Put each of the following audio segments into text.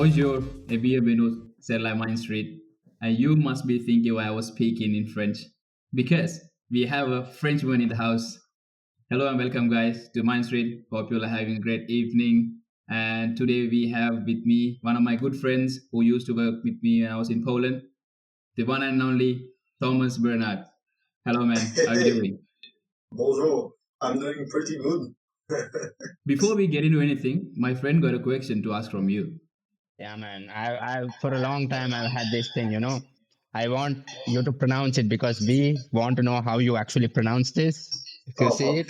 Bonjour et bienvenue sur la Main Street. And you must be thinking why I was speaking in French. Because we have a Frenchman in the house. Hello and welcome, guys, to Main Street. Hope you're having a great evening. And today we have with me one of my good friends who used to work with me when I was in Poland, the one and only Thomas Bernard. Hello, man. How are you Hey, doing? bonjour. I'm doing pretty good. Before we get into anything, my friend got a question to ask from you. Yeah, man. I for a long time I've had this thing. I want you to pronounce it because we want to know how you actually pronounce this. If you Oh, see oh. it,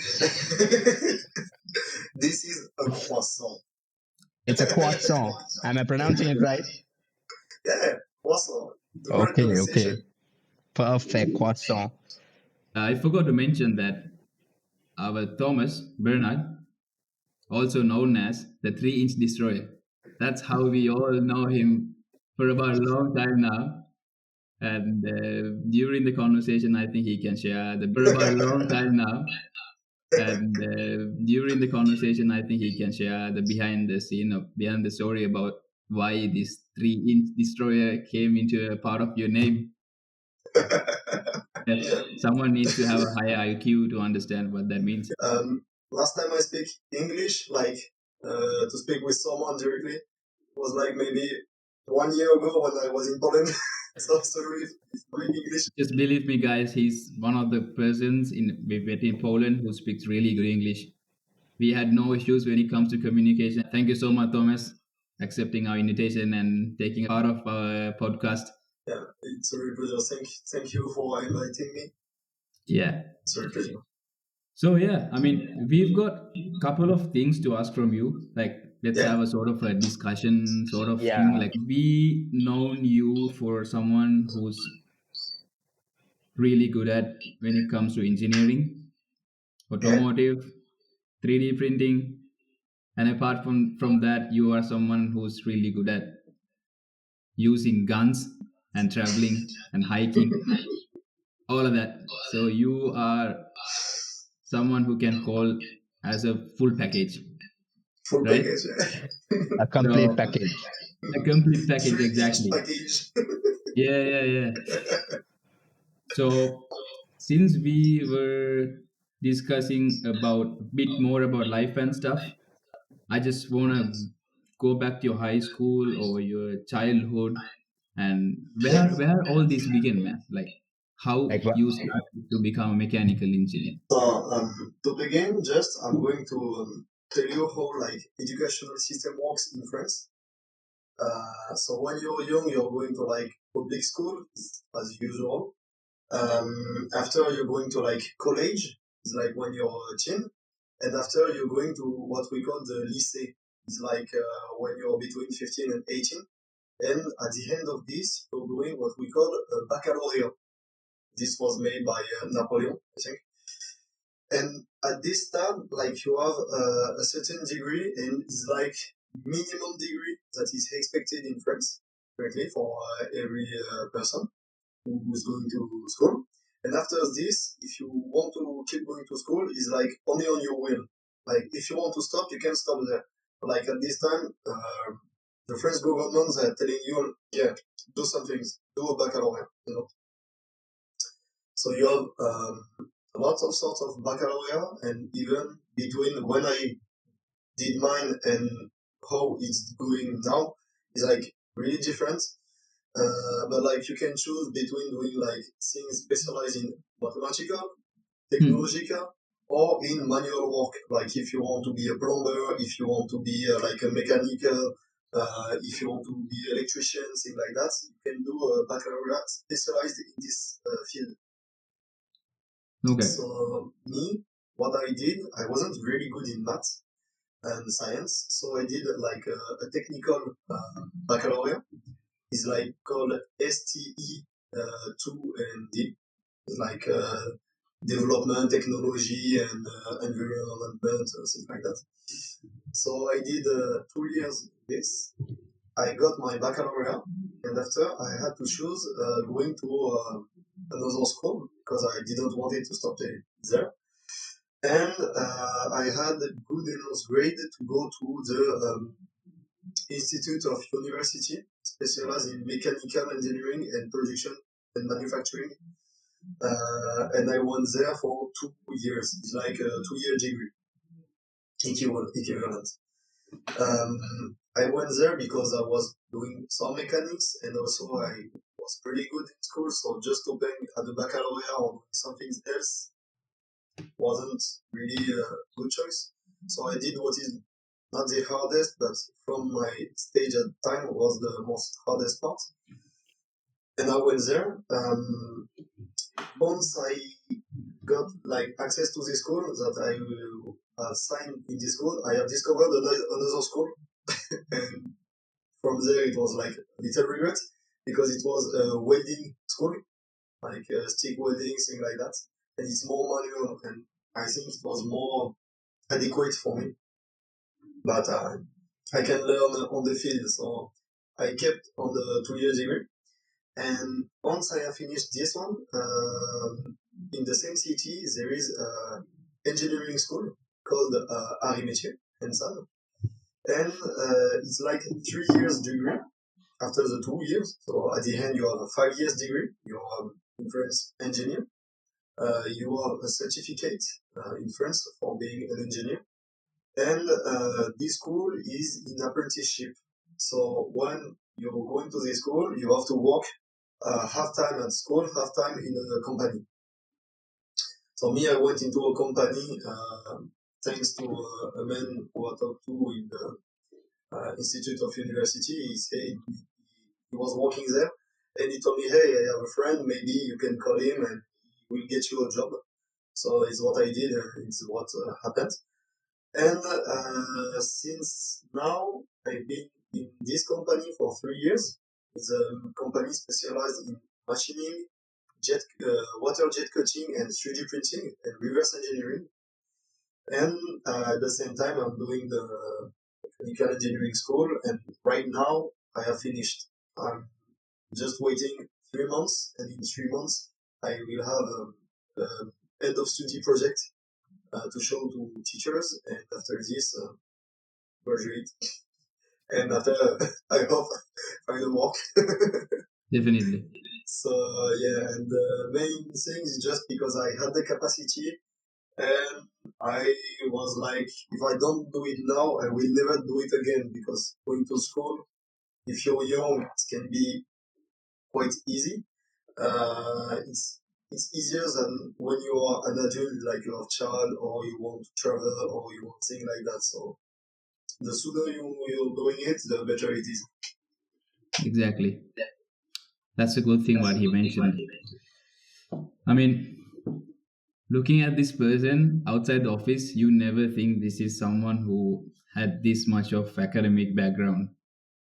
This is a croissant. it's a croissant. Am I pronouncing it right? Yeah, croissant. The right Okay, okay. pronunciation. Perfect croissant. I forgot to mention that our Thomas Bernard, also known as the 3-inch destroyer. That's how we all know him for about a long time now. And during the conversation, I think he can share the for about a long time now. And during the conversation, I think he can share the behind the scene of behind the story about why this 3-inch destroyer came into a part of your name. Yes, Yeah. someone needs to have a higher IQ to understand what that means. Last time I speak English, to speak with someone directly, was like maybe 1 year ago when I was in Poland. So sorry if my English. Just believe me, guys, he's one of the persons in Poland who speaks really good English. We had no issues when it comes to communication. Thank you so much, Thomas, accepting our invitation and taking part of our podcast. Yeah, it's a real pleasure. Thank you for inviting me. Yeah. It's a real pleasure. So yeah, I mean, we've got a couple of things to ask from you. Like, let's Yeah. have a sort of a discussion sort of thing. Yeah. Like, we known you for someone who's really good at when it comes to engineering, Yeah. automotive, 3D printing, and apart from that, you are someone who's really good at using guns and traveling and hiking, all of that. So you are someone who can call as a full package, Full right? package. A complete So package. a complete package, 3-inch exactly. package. Yeah, yeah, yeah. So since we were discussing about a bit more about life and stuff, I just wanna go back to your high school or your childhood and Yeah. where all this began, man. Like how Like what? you started to become a mechanical engineer. So to begin, just I'm going to tell you how like educational system works in France. So when you're young, you're going to like public school as usual. After you're going to like college, it's like when you're a teen, and after you're going to what we call the lycée. It's like when you're between 15 and 18, and at the end of this, you're doing what we call a baccalaureate. This was made by Napoleon, I think. And at this time, like you have a certain degree, and it's like minimum degree that is expected in France, currently for every person who's going to school. And after this, if you want to keep going to school, it's like only on your will. Like if you want to stop, you can stop there. Like at this time, the French government are telling you, yeah, do some things, do a baccalaureate. So you have lots of sorts of baccalaureate, and even between when I did mine and how it's going now is like really different. But like you can choose between doing like things specialized in mathematical, Hmm. technological, or in manual work. Like if you want to be a plumber, if you want to be like a mechanical, if you want to be electrician, things like that, you can do a baccalaureate specialized in this field. Okay. So me, what I did, I wasn't really good in math and science, so I did like a technical baccalaureate. It's like called STE 2 and D. It's like development, technology, and environment, things like that. So I did 2 years this. I got my baccalaureate, and after I had to choose going to another school because I didn't want it to stop there. And I had good enough grade to go to the institute of university, specialized in mechanical engineering and production and manufacturing. And I went there for 2 years. It's like a 2 year degree equivalent. I went there because I was doing some mechanics and also I was pretty good in school. So just hoping at the baccalaureate or something else wasn't really a good choice. So I did what is not the hardest, but from my stage at the time was the most hardest part. And I went there. Once I got like access to the school that I will sign in this school, I have discovered another school, and from there it was like a little regret because it was a welding school, like stick welding, thing like that, and it's more manual, and I think it was more adequate for me. But I can learn on the field, so I kept on the 2 year degree. And once I have finished this one, in the same city there is an engineering school called Arts et Métiers and Salle, and it's like 3 years degree after the 2 years. So at the end you have a 5 years degree. You are in France engineer. You have a certificate in France for being an engineer, and this school is in apprenticeship. So when you're going to this school, you have to work half time at school, half time in a company. So me, I went into a company thanks to a man who I talked to in the Institute of University. He said he was working there, and he told me, "Hey, I have a friend. Maybe you can call him, and he will get you a job." So it's what I did, and it's what happened. And since now, I've been in this company for 3 years. It's a company specialized in machining, water jet cutting, and 3D printing and reverse engineering. And at the same time, I'm doing the mechanical engineering school. And right now, I have finished. I'm just waiting 3 months, and in 3 months, I will have a end of study project to show to teachers, and after this, graduate. And after, I hope find a work. Definitely. So yeah, and the main thing is just because I had the capacity, and I was like, if I don't do it now, I will never do it again, because going to school, if you're young, it can be quite easy. It's easier than when you are an adult, like you have child, or you want to travel, or you want things like that. So the sooner you're doing it, the better it is. Exactly. That's a good thing what he mentioned. I mean, looking at this person outside the office, you never think this is someone who had this much of academic background.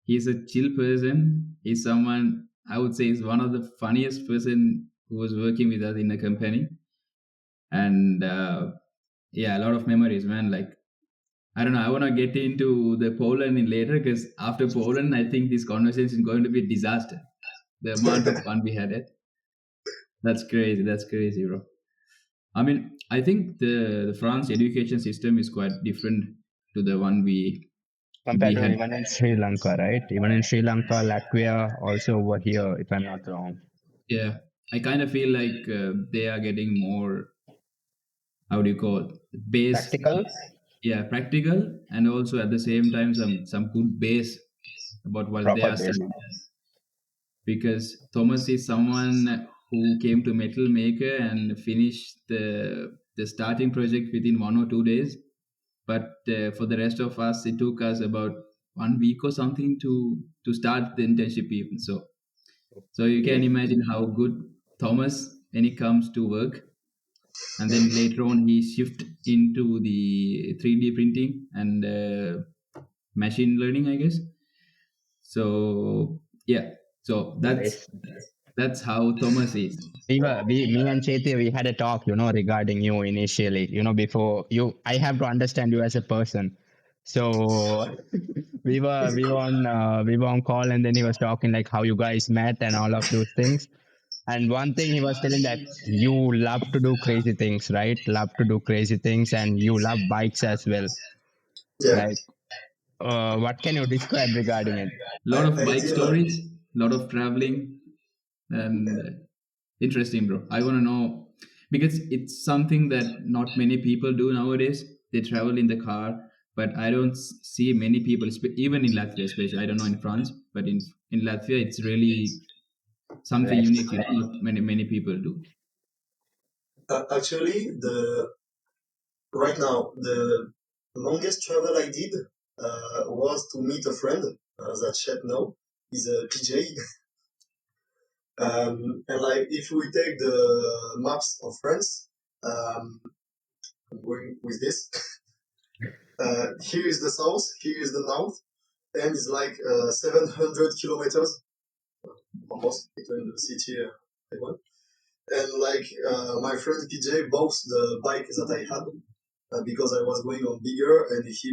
He's a chill person. He's someone I would say is one of the funniest person who was working with us in the company. And yeah, a lot of memories, man. Like I don't know. I want to get into the Poland in later because after Poland, I think this conversation is going to be a disaster. The amount of fun we had it. That's crazy. That's crazy, bro. I mean, I think the France education system is quite different to the one we Compared to had. even in Sri Lanka, right? Even in Sri Lanka, Latvia, also over here, if I'm not wrong. Yeah, I kind of feel like they are getting more. How do you call it? Base? Practical, Yeah, practical, and also at the same time some good base about what they proper are base. studying. Because Thomas is someone who came to Metal Maker and finished the starting project within 1 or 2 days. But for the rest of us, it took us about 1 week or something to start the internship even. So you can Okay. imagine how good Thomas when it comes to work. And then later on, he shift into the 3D printing and machine learning, I guess. So yeah, so Nice. that's how Thomas is. Me and Chethi, we had a talk, regarding you initially, before you, I have to understand you as a person. So we were on call, and then he was talking like how you guys met and all of those things. And one thing he was telling that you love to do crazy things, right? Love to do crazy things, and you love bikes as well, Yeah. right? What can you describe regarding it? Lot of I bike did like stories, lot of traveling, and interesting, bro. I want to know because it's something that not many people do nowadays. They travel in the car, but I don't see many people, even in Latvia, especially. I don't know in France, but in Latvia, it's really something Right. unique. Not many people do. actually the right now the longest travel I did was to meet a friend that Chet know. He's a PJ. And like if we take the maps of France, I'm going with this. Here is the south, here is the north, and it's like 700 kilometers almost between the city and one. And like my friend PJ bought the bike that I had because I was going on bigger, and he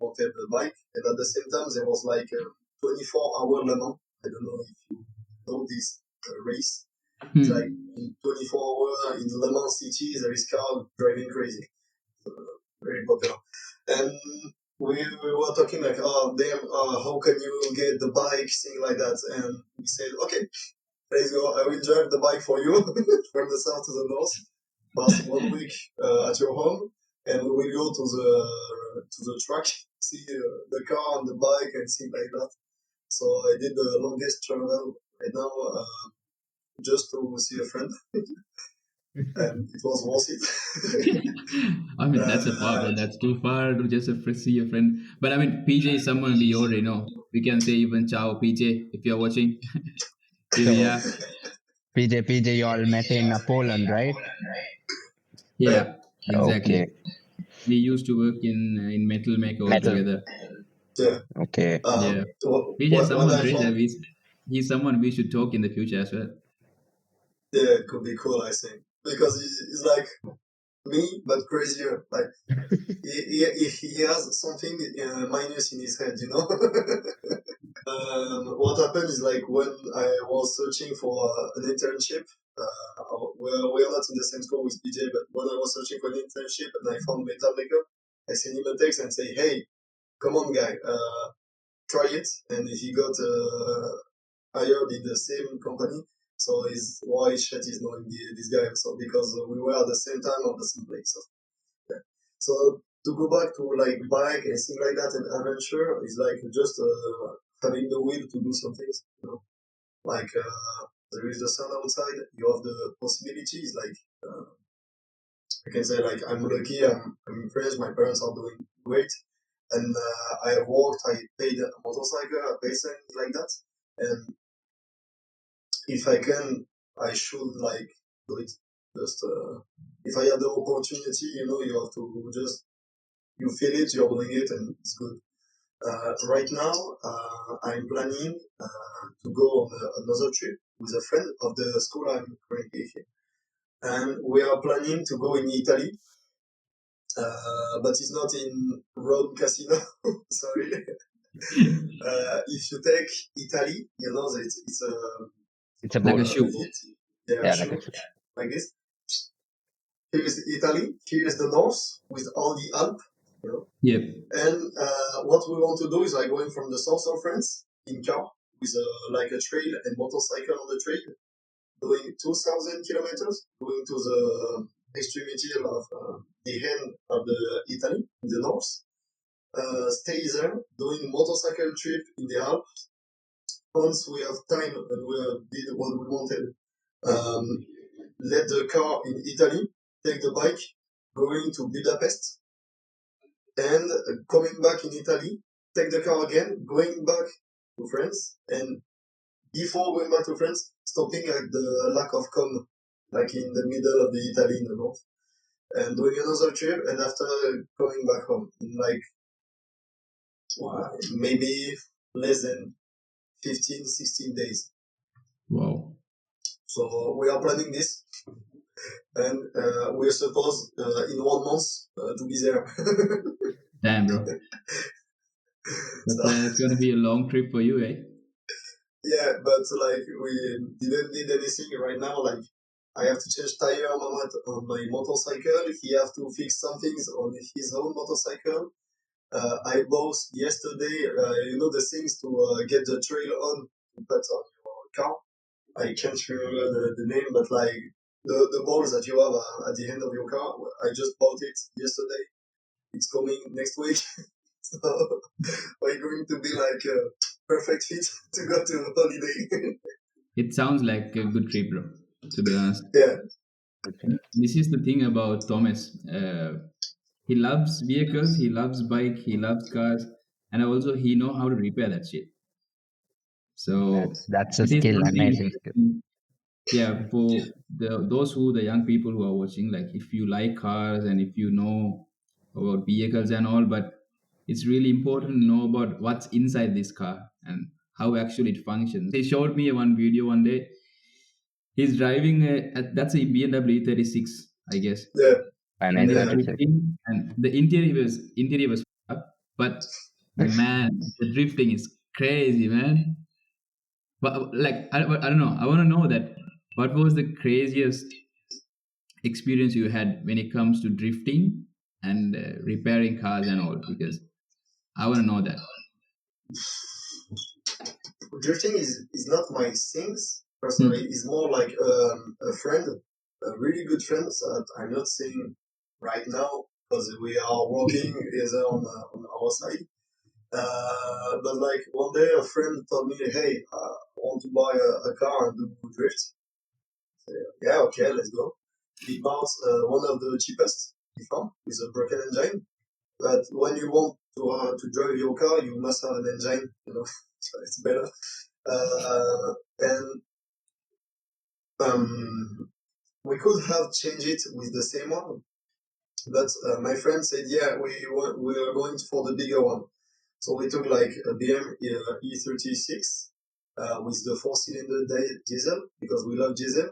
wanted the bike. And at the same time, there was like a 24-hour Le Mans. I don't know if you know this race. It's like Hmm. in 24 hours in Le Mans city, there is car driving crazy. Very popular. And we were talking like, oh damn, how can you get the bike, thing like that. And we said, okay, let's go. I will drive the bike for you from the south to the north. Pass 1 week at your home, and we will go to the track, see the car and the bike and things like that. So I did the longest travel right now just to see a friend, and it was worth it. I mean, that's a far, uh, bro. That's too far to just see a friend. But I mean, PJ is someone we already know. We can say even ciao, PJ, if you're watching. Here we So are. PJ, you all met in Poland, right? right? Yeah, exactly. Okay. We used to work in Metal Make all Metal. together. Yeah. Okay. Yeah. PJ is When someone I great. found, He's someone we should talk in the future as well. yeah, it could be cool, I think, because he's like me but crazier. Like he has something minus in his head, you know. What happened is like when I was searching for an internship, we're not in the same school with PJ, but when I was searching for an internship and I found Metal Maker, I sent him a text and say, hey, come on, guy, try it. And he got hired in the same company. So is why Chet is knowing this guy also because we were at the same time on the same place. So, yeah. So to go back to like bike and things like that and adventure is like just having the will to do some things. You know, like there is the sun outside. You have the possibilities. Like I can say, like I'm lucky. I'm in France. My parents are doing great, and I have worked. I paid a motorcycle, I paid things like that, and if I can, I should like do it. Just if I have the opportunity, you know, you have to just you feel it, you're doing it, and it's good. Right now, I'm planning to go on another trip with a friend of the school I'm currently here, and we are planning to go in Italy. But it's not in Rome Casino. Sorry. If you take Italy, you know that it's a It's a Like a boat. shoe. yeah, Yeah, like sure, like this. Here is Italy. Here is the north with all the Alps, you know. Yep. And what we want to do is like going from the south of France in car with like a trail and motorcycle on the trail, doing 2,000 kilometers, going to the extremity of the end of the Italy in the north. Stay there, doing motorcycle trip in the Alps. Once we have time and we did what we wanted, um, let the car in Italy, take the bike, going to Budapest, and coming back in Italy, take the car again, going back to France, and before going back to France, stopping at the Lac of Como, like in the middle of the Italy in the north, and doing another trip, and after coming back home in like maybe less than 15, 16 days. Wow. So we are planning this, and we are supposed in 1 month to be there. Damn, bro. So That's going to be a long trip for you, eh? yeah, but like we didn't need anything right now. Like I have to change tire on my motorcycle. He have to fix some things on his own motorcycle. I bought yesterday, the things to get the trail on to put on your car. I can't remember the name, but like the balls that you have at the end of your car. I just bought it yesterday. It's coming next week. So we're going to be like a perfect fit to go to holiday. It sounds like a good trip, bro. To be honest, Yeah, this is the thing about Thomas. He loves vehicles, he loves bike, he loves cars, and also he know how to repair that shit. So That's a it is skill, something. amazing skill. Yeah, for the young people who are watching, like if you like cars and if you know about vehicles and all, but it's really important to know about what's inside this car and how actually it functions. He showed me one video one day. He's driving that's a BMW 36, I guess, yeah, And and it's he's yeah. 36. drifting, and the interior was up, but man, the drifting is crazy, man. But like I don't know. I want to know that what was the craziest experience you had when it comes to drifting and repairing cars and all, because I want to know that. Drifting is not my things personally. Hmm. It's more like a friend, a really good friend that I'm not seeing right now because we are working either on our side. But like one day, a friend told me, "Hey, I want to buy a car and do drift." Yeah, okay, let's go. He bought one of the cheapest he found with a broken engine. But when you want to drive your car, you must have an engine, so it's better. And we could have changed it with the same one, but my friend said, "Yeah, we are going for the bigger one." So we took like a BM E36 with the four-cylinder diesel because we love diesel,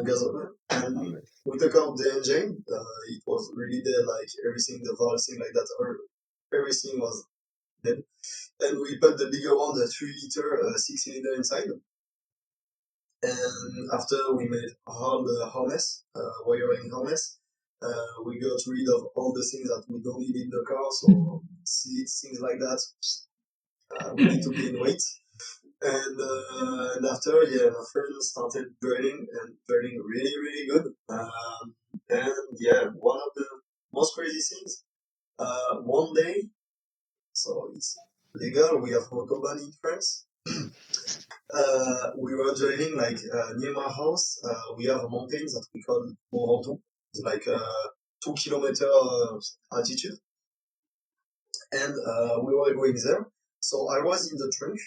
gasoline, and we took out the engine. It was really dead, like everything, the valves, thing like that, everything was dead. And we put the bigger one, the 3-liter six-cylinder inside. And after we made all the harness, wiring harness, we got rid of all the things that we don't need in the car, so seats, things like that. We need to gain weight. And after, yeah, my friend started driving and driving really, really good. And yeah, one of the most crazy things, one day, so it's legal, we have autobahn in France. We were driving like near my house. We have a mountain that we call Mont Ventoux. It's like 2 kilometer altitude, and we were going there. So I was in the trunk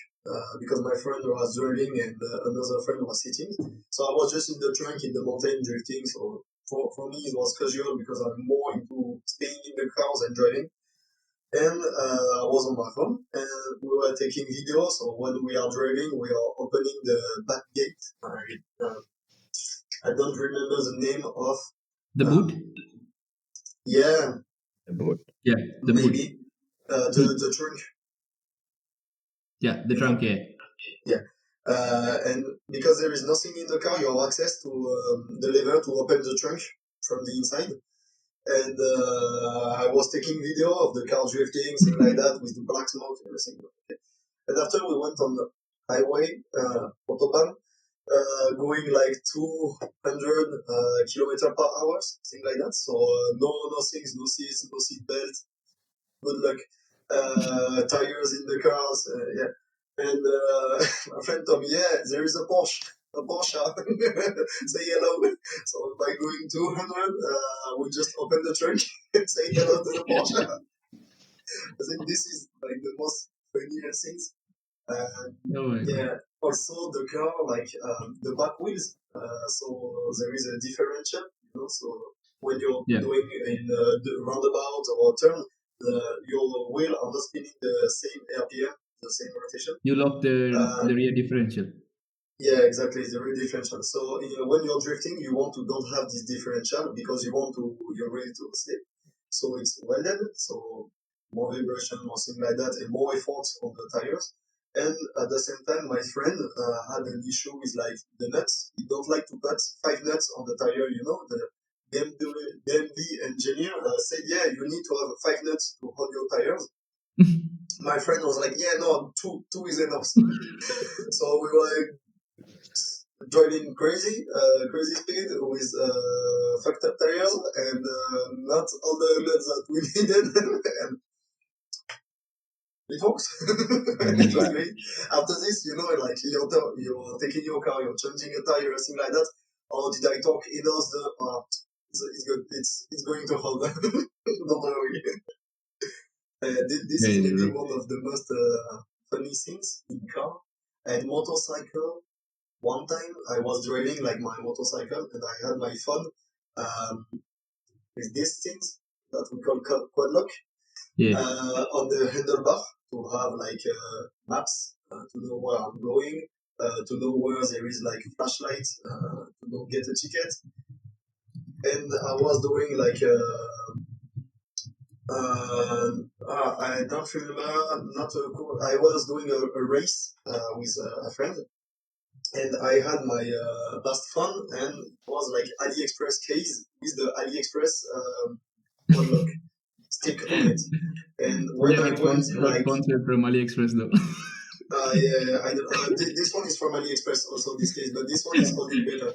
because my friend was driving and another friend was sitting. So I was just in the trunk in the mountain drifting. So for me it was casual because I'm more into staying in the car than driving. And I was on my phone and we were taking videos. So when we are driving, we are opening the back gate. I don't remember the name of, The boot. um, yeah, Good. Yeah, the boot. maybe the trunk, Yeah, the you know, trunk. Yeah. yeah. And because there is nothing in the car, you have access to the lever to open the trunk from the inside. And I was taking video of the car drifting, things like that, with the black smoke and everything. And after we went on the highway, autobahn, going like 200 kilometer per hour, things like that. So no things, no seats, no seat belt. Good luck. Tires in the cars, yeah. And my friend told me, yeah, there is a Porsche. A Porsche. Say hello. So by going 200, we just open the trunk and say hello to the Porsche. I think this is like the most funniest things. Oh my god. Yeah. Also, the car, like the back wheels. So there is a differential, So when you're Yeah, doing in the roundabout or turn, your wheel are not spinning the same RPM, the same rotation. you love the Uh, rear differential. yeah, exactly. The real differential. So when you're drifting, you want to don't have this differential because you're ready to slip. So it's welded. So more vibration, more thing like that, and more effort on the tires. And at the same time, my friend had an issue with like the nuts. He don't like to put 5 nuts on the tire. BMW engineer said, yeah, you need to have 5 nuts to hold your tires. My friend was like, yeah, no, two is enough. So we were like, driving crazy speed with fucked up tires and not all the nuts that we needed. And it works. It was great. After this, like you're taking your car, you're changing a tire, something like that. Oh, did I talk enough? It's good. It's going to hold. Don't worry. This is Crazy, maybe bro. one of the most funny things in car. And motorcycle. One time I was driving like my motorcycle and I had my phone with these things that we call quad lock Yeah. on the handlebar to have like maps to know where I'm going, to know where there is like a flashlight, to go get a ticket. And I was doing like I don't remember, not a cool. I was doing a race with a friend, and I had my last phone, and it was like AliExpress case with the AliExpress quad lock stick on it. And We when are I went not like, sponsored from AliExpress though. yeah, this one is from AliExpress also this case, but this one is holding better.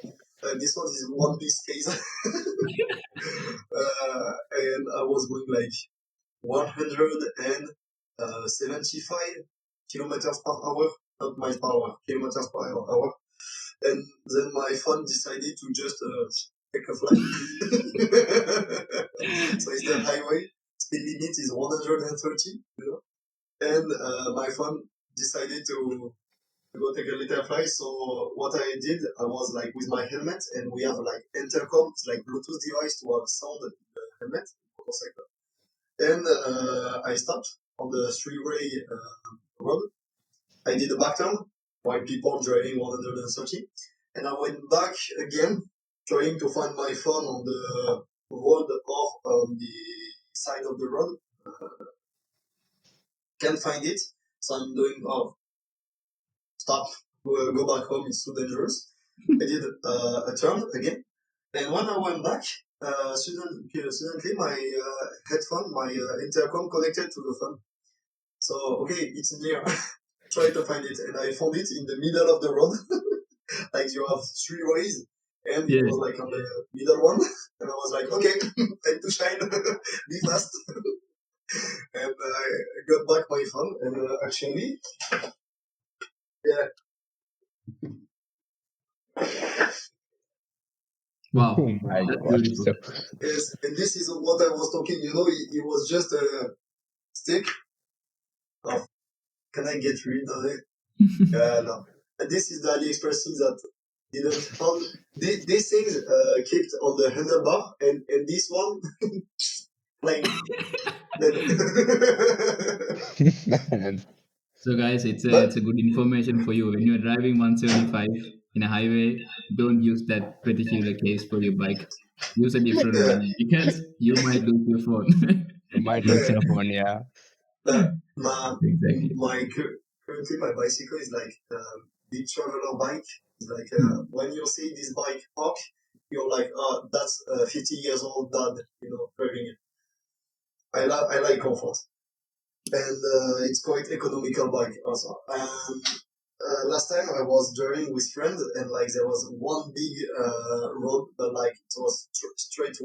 This one is one piece case, and I was going like 175 kilometers per hour, not miles per hour, kilometers per hour. And then my phone decided to just take a flight. So it's the highway. Speed limit is 130, and my phone decided to go take a little flight. So what I did, I was like with my helmet, and we have like intercom, it's like Bluetooth device to have sound in the helmet, motorcycle. And I stopped on the three-way road. I did a back turn while people driving 130, and I went back again, trying to find my phone on the road or on the side of the road. Can't find it, so I'm doing stop, go back home. It's too dangerous. I did a turn again, and when I went back, suddenly my headphone, my intercom connected to the phone. So okay, it's near. Try to find it, and I found it in the middle of the road. Like you have three ways, and it Yeah. was like on the middle one. And I was like, okay, time to shine, be fast. And I got back my phone, and actually, yeah, Wow. Oh my That's god. beautiful. So yes, and this is what I was talking. It was just a stick. Oh, can I get rid of it? No. And this is the AliExpress things that didn't hold. These things kept on the handlebar, and this one plain dead. So guys, But it's a good information for you. When you're driving 175 in a highway, don't use that particular case for your bike. Use a different yeah, one because you might lose your phone. you might lose yeah. your phone, yeah. My Exactly. currently my bicycle is like big traveler bike. It's like Hmm. when you see this bike park, you're like, oh, that's a 50 years old dad, driving it. I like comfort, and it's quite economical bike also. And last time I was driving with friends, and like there was one big road, but like it was straight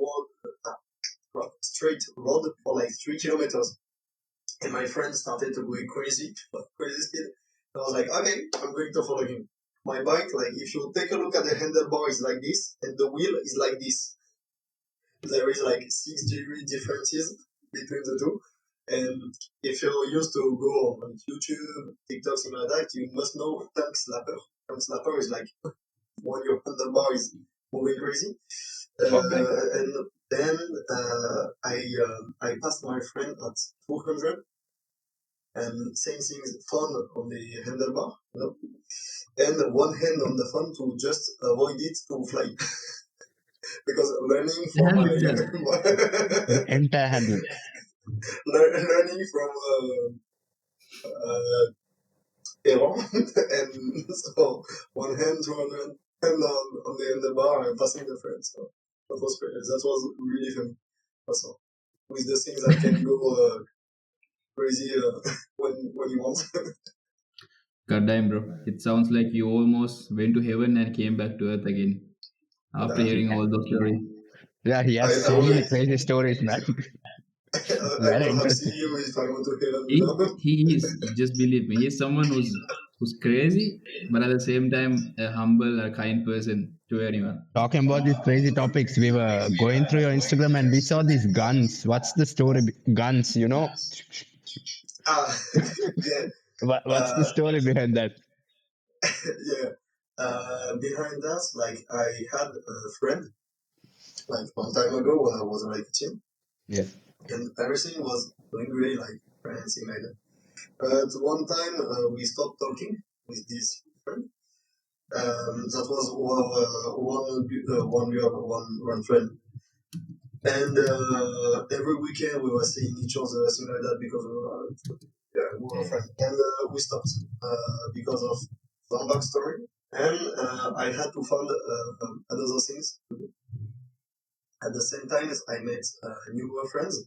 road for like 3 kilometers. And my friend started to go crazy, crazy speed. I was like, okay, I'm going to follow him. My bike, like if you take a look at the handlebar, is like this, and the wheel is like this. There is like 6 degree differences between the two. And if you're used to go on YouTube, TikTok, something like that, you must know tongue slapper. Tongue slapper is like when your handlebar is moving crazy. Oh my god. And then I passed my friend at 200, and same thing, phone on the handlebar, and one hand on the phone to just avoid it to fly. Because learning The from hell is that? The entire handle. learning from error, and so one hand to one hand on the handlebar and passing the friend. So That was really funny. Also, with the things that can go crazy when you want. God damn, bro. It sounds like you almost went to heaven and came back to earth again after Uh, hearing all those stories. Yeah, he has I so many will crazy stories, man. I Very will have interesting. see you if I want to heaven. He he is, just believe me, he's someone who's crazy, but at the same time a humble, a kind person to anyone. Talking about these crazy topics, we were going through your Instagram and we saw these guns. What's the story? Guns, you know? Ah, yeah, What's the story behind that? yeah. Behind that, like I had a friend like one time ago when I was like a teen, Yeah. and everything was going great, like anything like that. But one time we stopped talking with this friend. That was one girl, one friend, and every weekend we were seeing each other, things like that, because we were friends. And we stopped because of some backstory, and I had to find other things to do. At the same time, as I met new friends,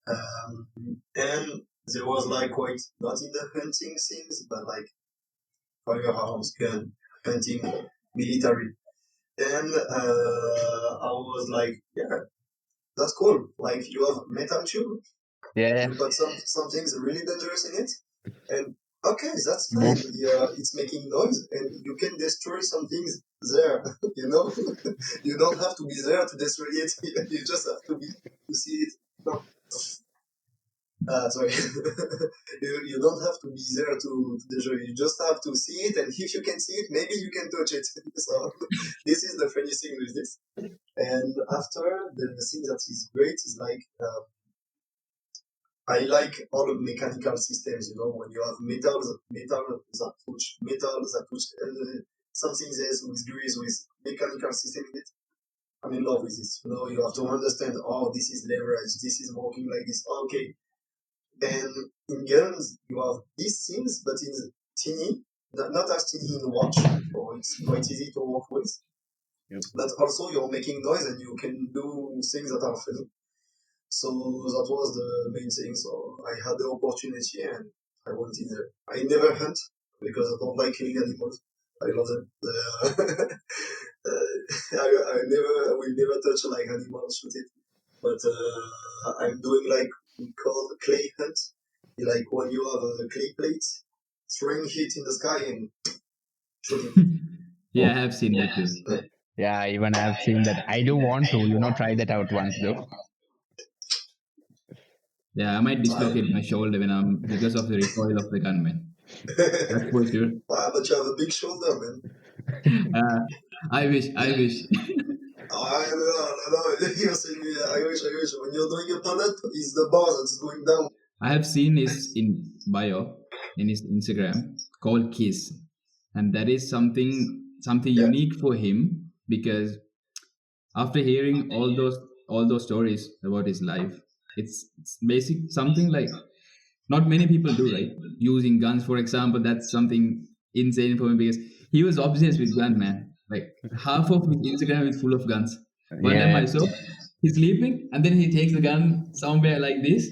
um, and there was like quite not in the hunting things, but like firearms, gun, hunting, military. And I was like, yeah, that's cool. Like you have metal tube, Yeah. you put some things really dangerous in it, and okay, that's fine. Boom. Yeah, it's making noise, and you can destroy some things there. You know, you don't have to be there to destroy it. You just have to see it. No, sorry. You don't have to be there to destroy it. You just have to see it, and if you can see it, maybe you can touch it. So this is the funny thing with this. And after the thing that is great is like I like all of mechanical systems. You know, when you have metal that push something there with grease with mechanical system in it. I'm in love with this. You know, you have to understand. Oh, this is leverage. This is working like this. Okay, and in guns you have these things, but in teeny, not as teeny in watch, so it's quite easy to work with. Yep. But also you're making noise and you can do things that are funny. So that was the main thing. So I had the opportunity and I went in there. I never hunt because I don't like killing animals. I love them. I will never touch like animals, shoot it. But I'm doing like we call clay hunt. Like when you have a clay plate, throwing it in the sky and shooting. Yeah, I have seen that too. Yeah, even I've seen that. I do want to, you know, try that out once though. Yeah, I might dislocate my shoulder when I'm because of the recoil of the gun, man. That's for sure. Wow, but you have a big shoulder, man. Uh, I wish. I know. You're saying, yeah, I wish. When you're doing a pallet, it's the bar that's going down. I have seen his in bio in his Instagram called Kiss, and that is something Yeah, unique for him because after hearing all those stories about his life, it's basic something like not many people do, right? Using guns, for example, that's something insane for me because he was obsessed with gun, man. Like half of his Instagram is full of guns. One time I Yeah. saw he's sleeping and then he takes the gun somewhere like this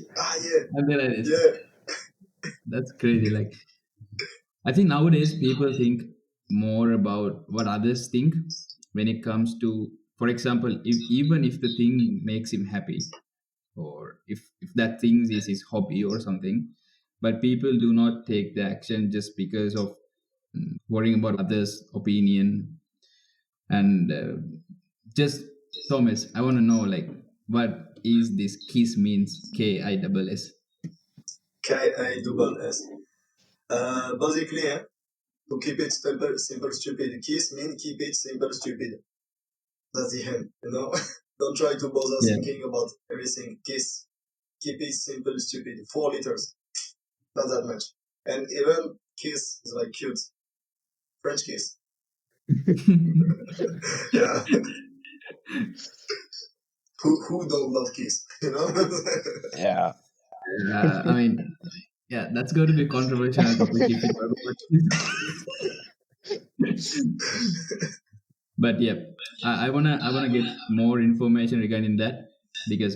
yeah, and then like this. yeah. That's crazy. Like I think nowadays people think more about what others think when it comes to, for example, even if the thing makes him happy, or if that thing is his hobby or something, but people do not take the action just because of worrying about others' opinion. And just Thomas, I want to know like what is this KISS means? KISS. KISS. Basically, to keep it simple, stupid. Kiss mean keep it simple, stupid. That's the end. You know, don't try to bother Yeah. thinking about everything. Kiss, keep it simple, stupid. 4 letters, not that much. And even kiss is like cute. French kiss. Yeah. Who don't love kiss? You know. Yeah. I mean, yeah, that's going to be a controversial topic if you talk about this. But yeah, I wanna get more information regarding that, because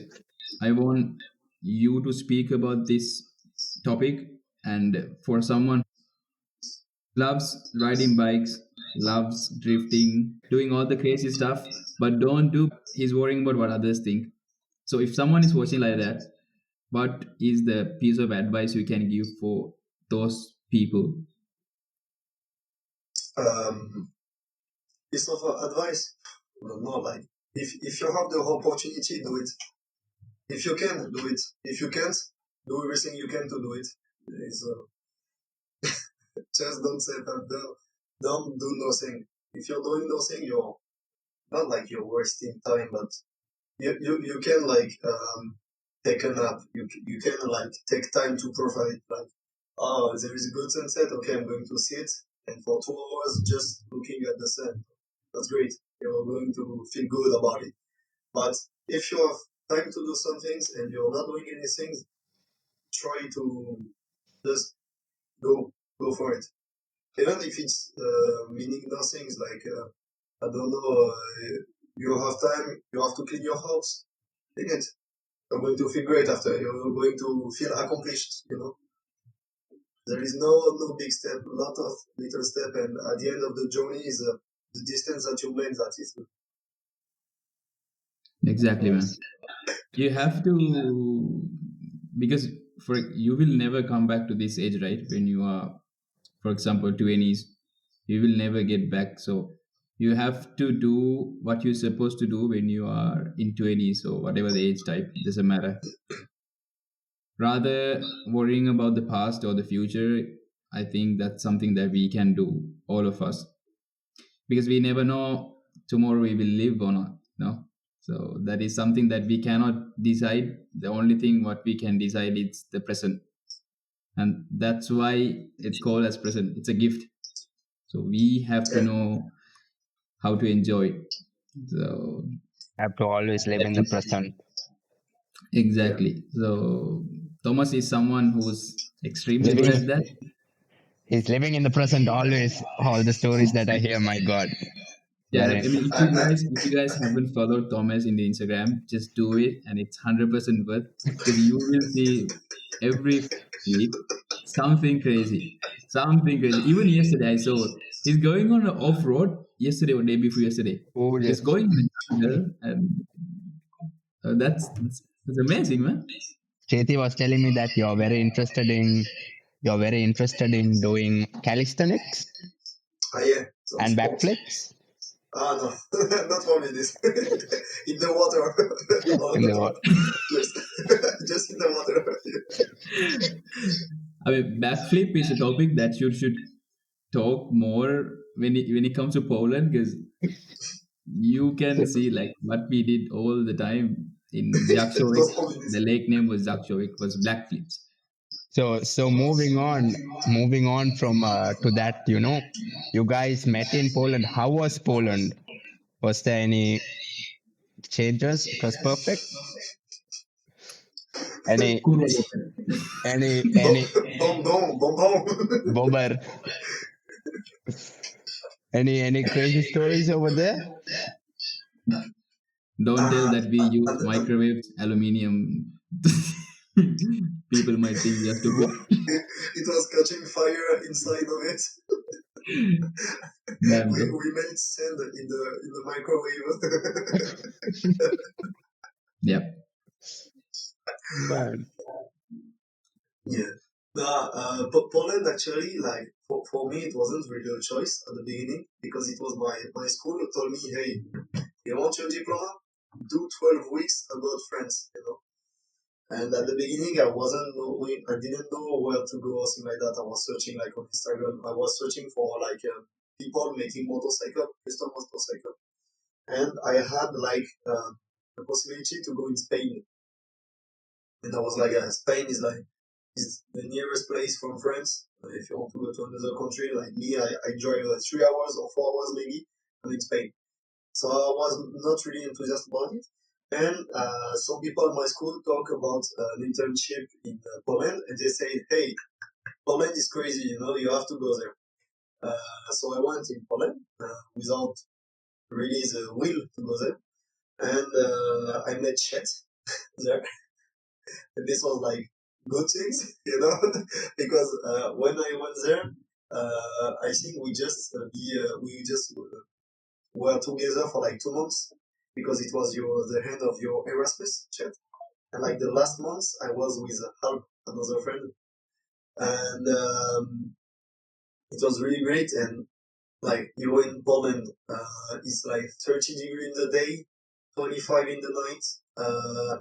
I want you to speak about this topic. And for someone who loves riding bikes, loves drifting, doing all the crazy stuff, but don't do, he's worrying about what others think. So if someone is watching like that, what is the piece of advice you can give for those people? Um, piece of advice, no, like if you have the opportunity, do it. If you can, do it. If you can't, do everything you can to do it. It's, just don't say that. Don't do nothing. If you're doing nothing, you're not like you're wasting time, but you can like take a nap. You can like take time to provide like, oh, there is a good sunset. Okay, I'm going to sit and for 2 hours just looking at the sun. That's great. You're going to feel good about it. But if you have time to do some things and you're not doing anything, try to just go for it. Even if it's meaning nothing, like I don't know, you have time, you have to clean your house. Clean it. You're going to feel great after. You're going to feel accomplished. There is no big step, a lot of little step, and at the end of the journey is the distance that you made. That is good. Exactly, man. You have to, because for you will never come back to this age, right? When you are, for example, 20s, you will never get back. So you have to do what you're supposed to do when you are in 20s or whatever the age type, doesn't matter. Rather worrying about the past or the future, I think that's something that we can do, all of us, because we never know tomorrow we will live or not. No, so that is something that we cannot decide. The only thing what we can decide is the present, and that's why it's called as present. It's a gift, so we have to Yeah, know how to enjoy it. So Have to always live in the present. yeah. exactly. So Thomas is someone who's extremely good at Living, that. he's living in the present always. All the stories that I hear, my God, Yeah, very I mean, I, I, if you guys haven't followed Thomas in the Instagram, just do it, and it's 100% worth, because you will see every week something crazy, something crazy. Even yesterday, I saw he's going on an off road yesterday or day before yesterday. cool. He's going in a jungle, and that's amazing, man. Chethi was telling me that you're very interested in doing calisthenics yeah, some and sports. backflips Ah, no, not for me. This in the water, all in the the water. time. Just, just in the water. I mean, backflip is a topic that you should talk more when it comes to Poland, because you can So, see like what we did all the time in Not Zakshovik. for me. The This. lake name was Zakshovik, was black flips. so moving on from to that, you guys met in Poland. How was Poland? Was there any changes? It was perfect. Any, Kurwa. any Bom, bom, bom, bom. bomber? Any crazy stories over there? Don't tell Ah, that we use uh, microwaves, aluminium. People might think we are stupid. it was catching fire inside of it. Damn, bro. We made sand in the microwave. Yep. Man. Yeah. Poland actually, like for me, it wasn't really a choice at the beginning because it was my school who told me, hey, you want your diploma? Do 12 weeks about France. And at the beginning, I wasn't knowing, I didn't know where to go or something like that. I was searching like on Instagram. I was searching for like people making motorcycle, custom motorcycle, and I had like the possibility to go in Spain. And I was like, Spain is the nearest place from France. If you want to go to another country, like me, I drive 3 hours or 4 hours maybe. I'm in Spain. So I was not really enthusiastic about it. And some people in my school talk about an internship in Poland, and they say, "Hey, Poland is crazy. You have to go there." So I went in Poland without really the will to go there. And I met Chet there, and this was like good things, because when I went there, I think we just were together for like 2 months because it was the end of your Erasmus, Chet. And like the last month, I was with Halp, another friend, and it was really great. And like in Poland, it's like 30 degrees in the day, 25 in the night,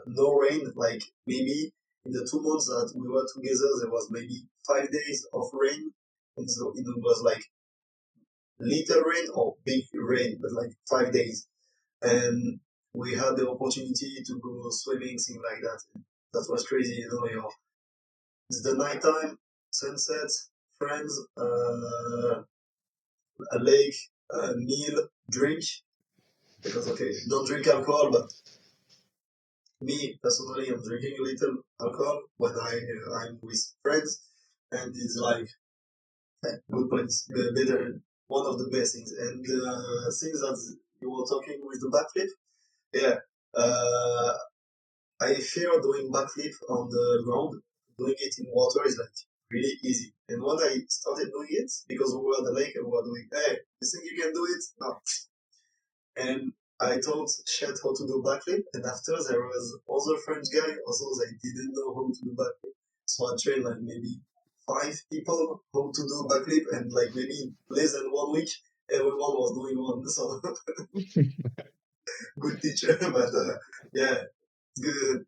no rain. Like maybe in the 2 months that we were together, there was maybe 5 days of rain, and so it was like little rain or big rain, but like 5 days. And we had the opportunity to go swimming, things like that. That was crazy, it's the nighttime, sunset, friends, a lake, a meal, drink. Because okay, don't drink alcohol, but me personally, I'm drinking a little alcohol when I'm with friends, and it's like good place, better, one of the best things. And things that you were talking with the backflip, yeah, I fear doing backflip on the ground. Doing it in water is like really easy. And when I started doing it, because we were at the lake and we were doing, hey, you think you can do it? No. And I taught Chet how to do backflip, and after there was other French guy also they didn't know how to do backflip. So I trained like maybe 5 people how to do backflip, and like maybe less than 1 week, everyone was doing one. So good teacher, but yeah,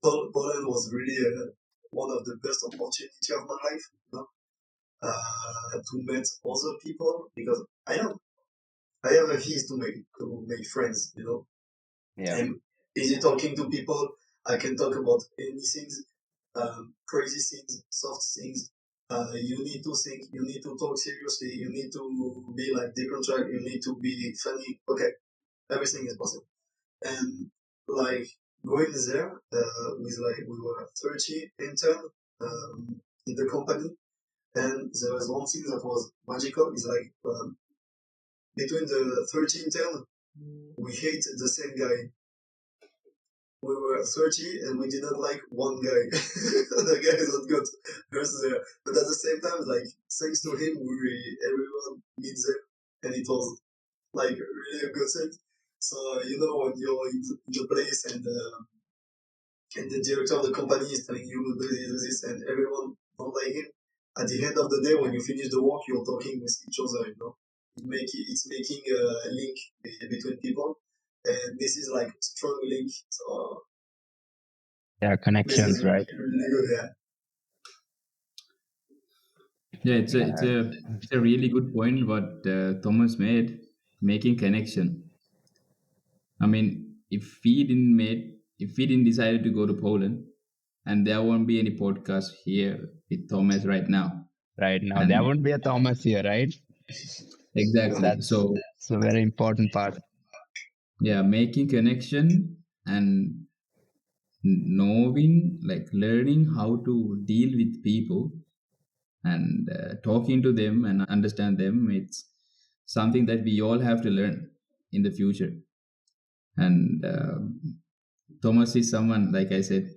Poland was really one of the best opportunity of my life, to meet other people because I have a his to make friends, Yeah. I'm easy talking to people. I can talk about anything, crazy things, soft things. You need to think. You need to talk seriously. You need to be like deconstruct. You need to be funny. Okay, everything is possible. And like going there, with like we were 30 intern in the company, and there was one thing that was magical. Is like between the 30 intern, we hate the same guy. We were 30 and we didn't like one guy. The guy is not good. There. But at the same time, like, thanks to him, everyone meets him. And it was, like, really a good thing. So, when you're in the place and the director of the company is telling you do this, and everyone don't like him, at the end of the day, when you finish the work, you're talking with each other. It's making a link between people. And this is like strong link. So Yeah, this is connections, right? really good, yeah. Yeah, it's a really good point what Thomas made, making connection. I mean, if we didn't decide to go to Poland, and there won't be any podcast here with Thomas right now. Right now, there And won't be a Thomas here, right? So exactly, so that's a very important part. yeah, making connection and knowing, like learning how to deal with people and talking to them and understand them. It's something that we all have to learn in the future. And Thomas is someone, like I said,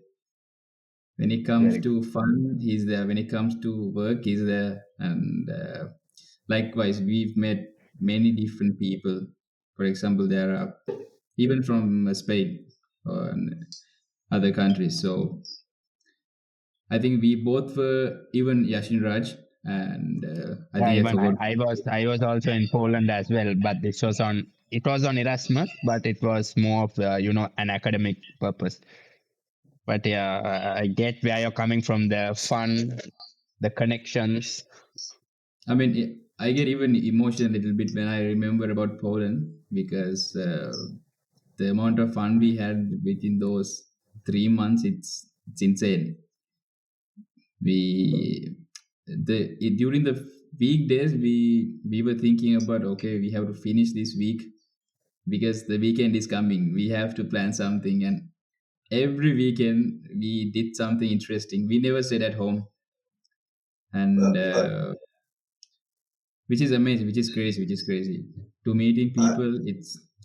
when it comes Very to fun, he's there. When it comes to work, he's there. And likewise, we've met many different people. For example, there are even from Spain or other countries. So I think we both were, even Yashin Raj, and I Yeah, think I even forgot. I was also in Poland as well, but it was on Erasmus, but it was more of an academic purpose. But yeah, I get where you're coming from. The fun, the connections. I mean, I get even emotional a little bit when I remember about Poland because the amount of fun we had within those 3 months, it's insane. We during the weekdays we were thinking about, okay, we have to finish this week because the weekend is coming. We have to plan something, and every weekend we did something interesting. We never stayed at home, and which is amazing, which is crazy, to meeting I, people.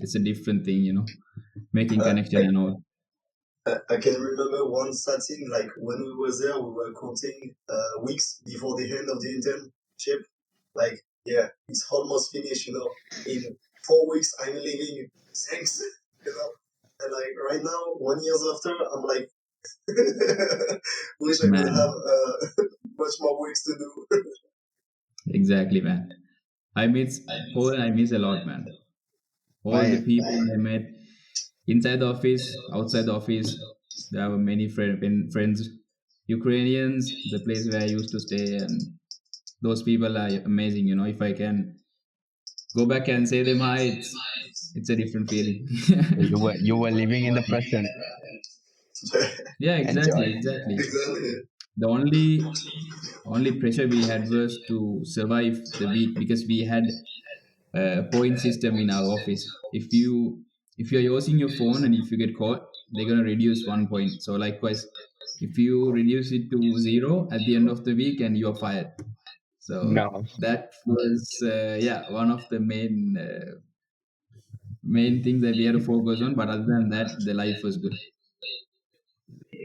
it's a different thing, making Uh, connection and all. I can remember one sad thing, like when we were there, we were counting weeks before the end of the internship. Like, yeah, it's almost finished, In 4 weeks, I'm leaving. Thanks, And like right now, 1 year after, I'm like, wish I could have Man, much more weeks to do. exactly, man. I miss Poland. I miss a lot, man. All the Why? people I met inside the office, outside the office. There are many friends, Ukrainians, the place where I used to stay, and those people are amazing. If I can go back and say them hi, it's a different feeling. You were living in the present. Yeah, exactly, Enjoy. exactly. Exactly. The only pressure we had was to survive the week because we had a point system in our office. If you're using your phone and if you get caught, they're gonna reduce 1 point. So likewise, if you reduce it to zero at the end of the week and you're fired. So No. that was yeah, one of the main things that we had to focus on. But other than that, the life was good.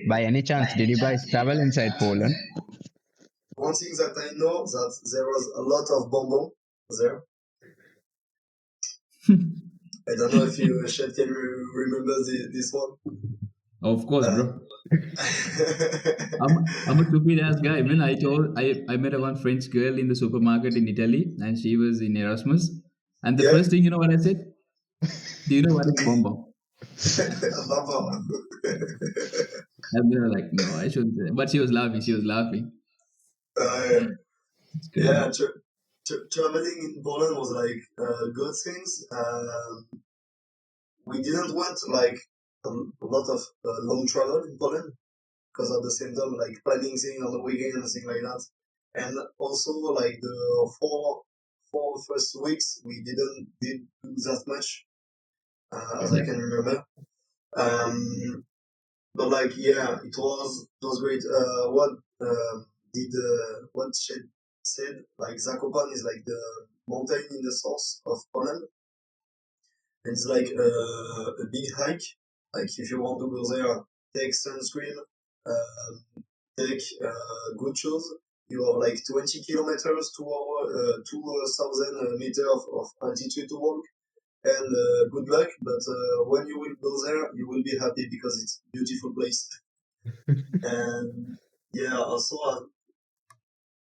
By any chance, did you guys travel inside Poland? One thing that I know that there was a lot of bonbon there. I don't know if you Shed, can remember this one. Of course, Uh, bro. I'm a stupid ass guy. When I met a one French girl in the supermarket in Italy, and she was in Erasmus. And the yeah, first thing, you know what I said? Do you know what is bonbon? bonbon. And they were like, no, I shouldn't say. But she was laughing. She was laughing. Uh, It's yeah, crazy. traveling in Poland was like good things. We didn't want like a lot of long travel in Poland because at the same time like planning things on the weekend and things like that. And also like the four first weeks we didn't did do that much as I Yeah. can remember. Um, but like yeah, it was great. What did what Shed said like Zakopane is like the mountain in the south of Poland. And it's like a big hike. Like if you want to go there, take sunscreen, take good shoes. You have like 20 kilometers to 2,000 meters of altitude to walk, and good luck. But when you will go there, you will be happy because it's a beautiful place. And yeah, also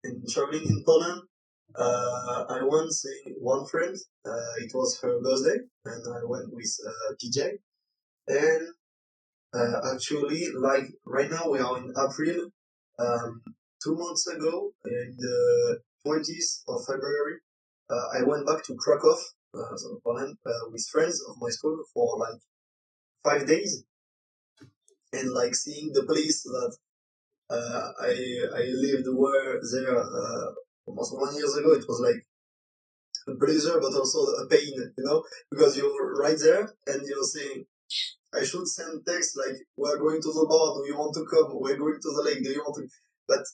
in traveling in Poland, I went seeing one friend. It was her birthday, and I went with PJ. And actually, like right now, we are in April. Um, 2 months ago, in the 20th of February, I went back to Krakow, so Poland, with friends of my school for like 5 days, and like seeing the place that I lived where there almost 1 year ago. It was like a pleasure, but also a pain, because you're right there and you're saying, I should send text like, we're going to the bar, do you want to come? We're going to the lake, do you want to? But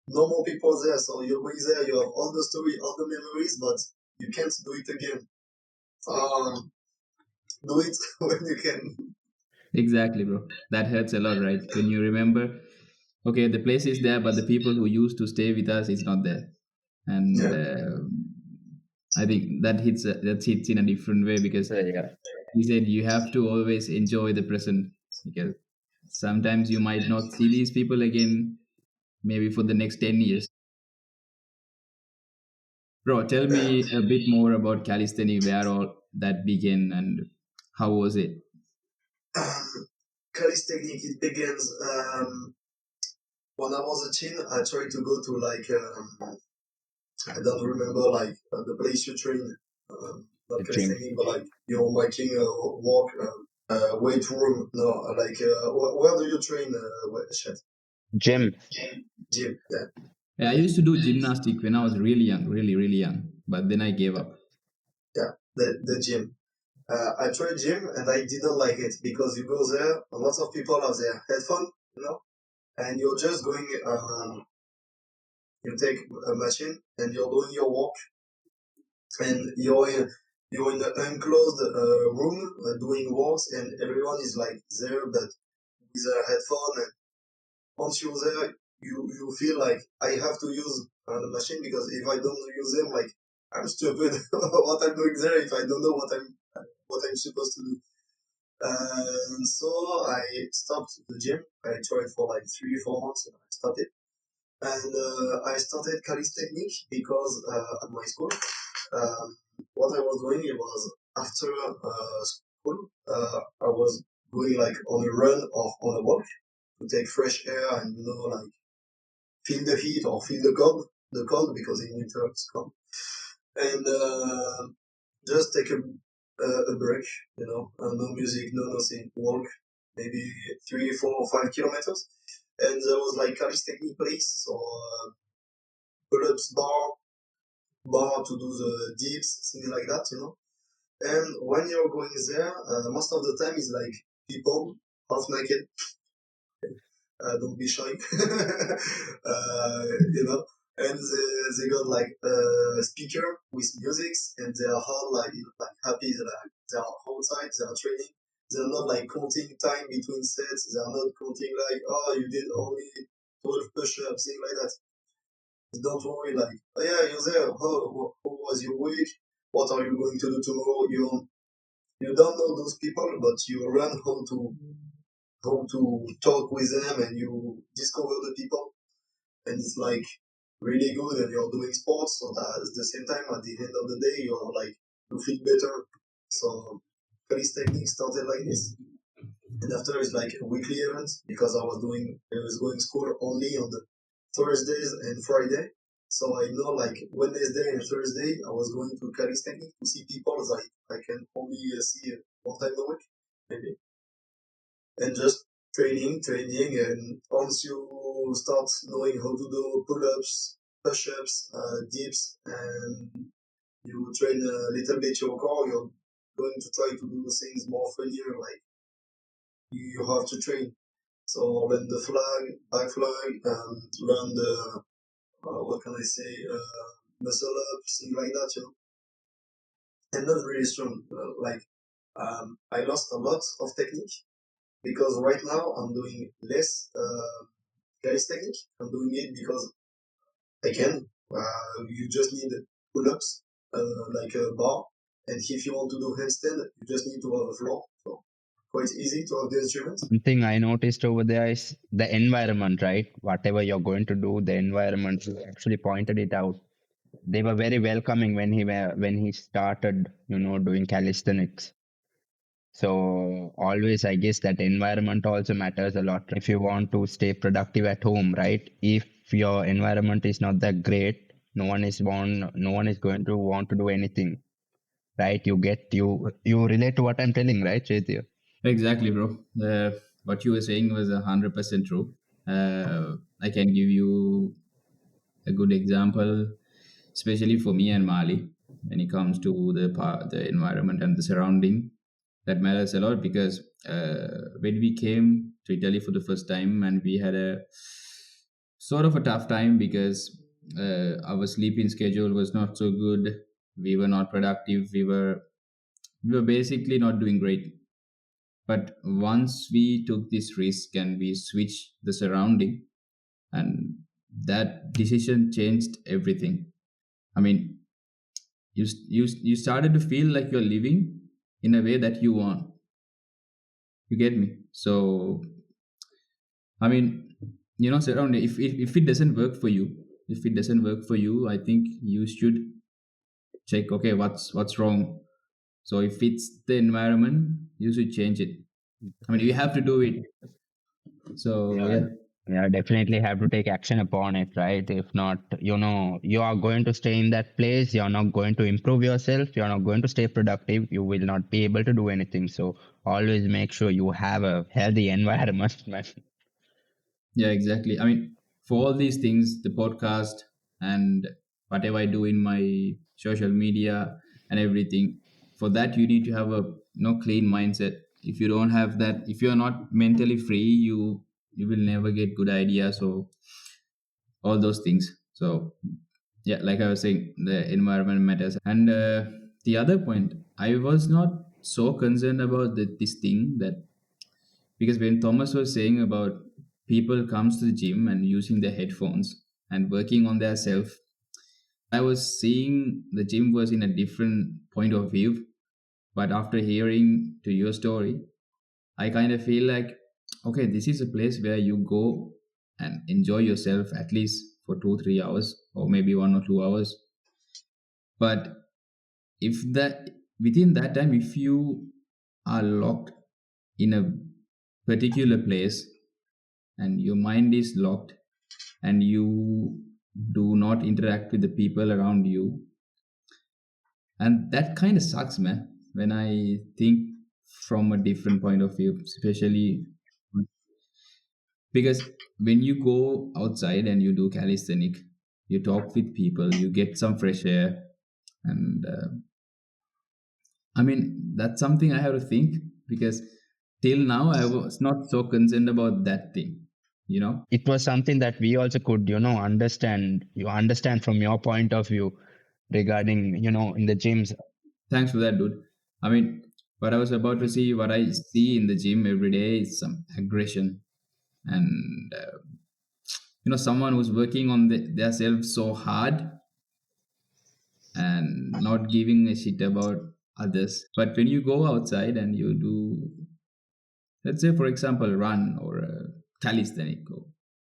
no more people there, so you're going there, you have all the story, all the memories, but you can't do it again. Do it when you can. Exactly, bro. That hurts a lot, right? When you remember, okay, the place is there, but the people who used to stay with us is not there. And Yeah, I think that hits in a different way because Yeah. he said you have to always enjoy the present because sometimes you might not see these people again, maybe for the next 10 years. Bro, tell yeah. me a bit more about calisthenics, where all that began and how was it? Calisthenics, it begins when I was a teen. I tried to go to like I don't remember like the place you train, not The gym. calisthenics, but like you're making a walk, weight room. No, like where do you train? Shed? Gym. Gym. Yeah, Yeah, I used to do gymnastic when I was really young, really, really young, but then I gave up. yeah. The gym. I tried gym and I didn't like it because you go there, and lots of people have their headphone, and you're just going. You take a machine and you're doing your walk, and you're you're in an enclosed room doing works, and everyone is like there, but with a headphone. And once you're there, you feel like I have to use the machine, because if I don't use them, like I'm stupid. What I'm doing there if I don't know what I'm supposed to do. And so I stopped the gym. I tried for like 3 4 months and I stopped it. And I started calisthenics because at my school, um, what I was doing, it was after school, I was going like on a run or on a walk to take fresh air and like feel the heat or feel the cold, because in winter it's cold, and just take a break, no music, no nothing, walk maybe 3 4 5 kilometers, and there was like calisthenics place, so pull-ups bar to do the dips, things like that. And when you're going there, most of the time is like people half naked. Don't be shy. You know. And they got like a speaker with music, and they are all like happy. They are outside. They are training. They're not like counting time between sets. They are not counting like, oh, you did only 12 push-ups, things like that. Don't worry, like, oh yeah, you're there. How was your week? What are you going to do tomorrow? You don't know those people, but you learn how to talk with them, and you discover the people, and it's like really good, and you're doing sports, so that at the same time, at the end of the day, you're like, you feel better. So calisthenics started like this, and after it's like a weekly event, because I was going school only on the Thursdays and Friday. So I know like Wednesday and Thursday I was going to calisthenics to see people that I can only see 1 time a week, maybe, and just training, and once you start knowing how to do pull-ups, push-ups, dips, and you train a little bit your core, you're going to try to do things more funnier, like you have to train. So learn the flag, back flag, and learn the, what can I say, muscle up, things like that. I'm not really strong. I lost a lot of technique, because right now I'm doing less calisthenics. I'm doing it because I can. You just need pull-ups, like a bar, and if you want to do handstand, you just need to have a floor. So quite easy to have the instrument. One thing I noticed over there is the environment, right? Whatever you're going to do, the environment. You actually pointed it out. They were very welcoming when he started, doing calisthenics. So always, I guess that environment also matters a lot. If you want to stay productive at home, right? If your environment is not that great, no one is going to want to do anything, right? You relate to what I'm telling, right, Chaitya? Exactly, bro. What you were saying was 100% true. I can give you a good example, especially for me and Mali, when it comes to the environment and the surrounding. That matters a lot because when we came to Italy for the first time, and we had a sort of a tough time because our sleeping schedule was not so good. We were not productive. We were basically not doing great. But once we took this risk and we switched the surrounding, and that decision changed everything. I mean, you started to feel like you're living in a way that you want. You get me? So I mean, surrounding. If it doesn't work for you, I think you should check. Okay, what's wrong? So if it's the environment, you should change it. I mean, you have to do it. So Yeah, yeah. yeah, definitely have to take action upon it, right? If not, you are going to stay in that place. You're not going to improve yourself. You're not going to stay productive. You will not be able to do anything. So always make sure you have a healthy environment, man. Yeah, exactly. I mean, for all these things, the podcast and whatever I do in my social media and everything, for that you need to have a clean mindset. If you don't have that, if you're not mentally free, you will never get good ideas or all those things. So yeah, like I was saying, the environment matters, and the other point, I was not so concerned about this thing that, because when Thomas was saying about people comes to the gym and using their headphones and working on their self, I was seeing the gym was in a different point of view. But after hearing to your story, I kind of feel like, okay, this is a place where you go and enjoy yourself at least for 2 3 hours or maybe 1 or 2 hours. But if that within that time, if you are locked in a particular place and your mind is locked and you do not interact with the people around you, and that kind of sucks, man, when I think from a different point of view, especially because when you go outside and you do calisthenic, you talk with people, you get some fresh air, and I mean, that's something I have to think, because till now I was not so concerned about that thing, you know. It was something that we also could, understand. You understand from your point of view regarding, in the gyms. Thanks for that, dude. I mean, what I was about to see, what I see in the gym every day is some aggression, and someone who's working on their self so hard and not giving a shit about others. But when you go outside and you do, let's say, for example, run or calisthenic, or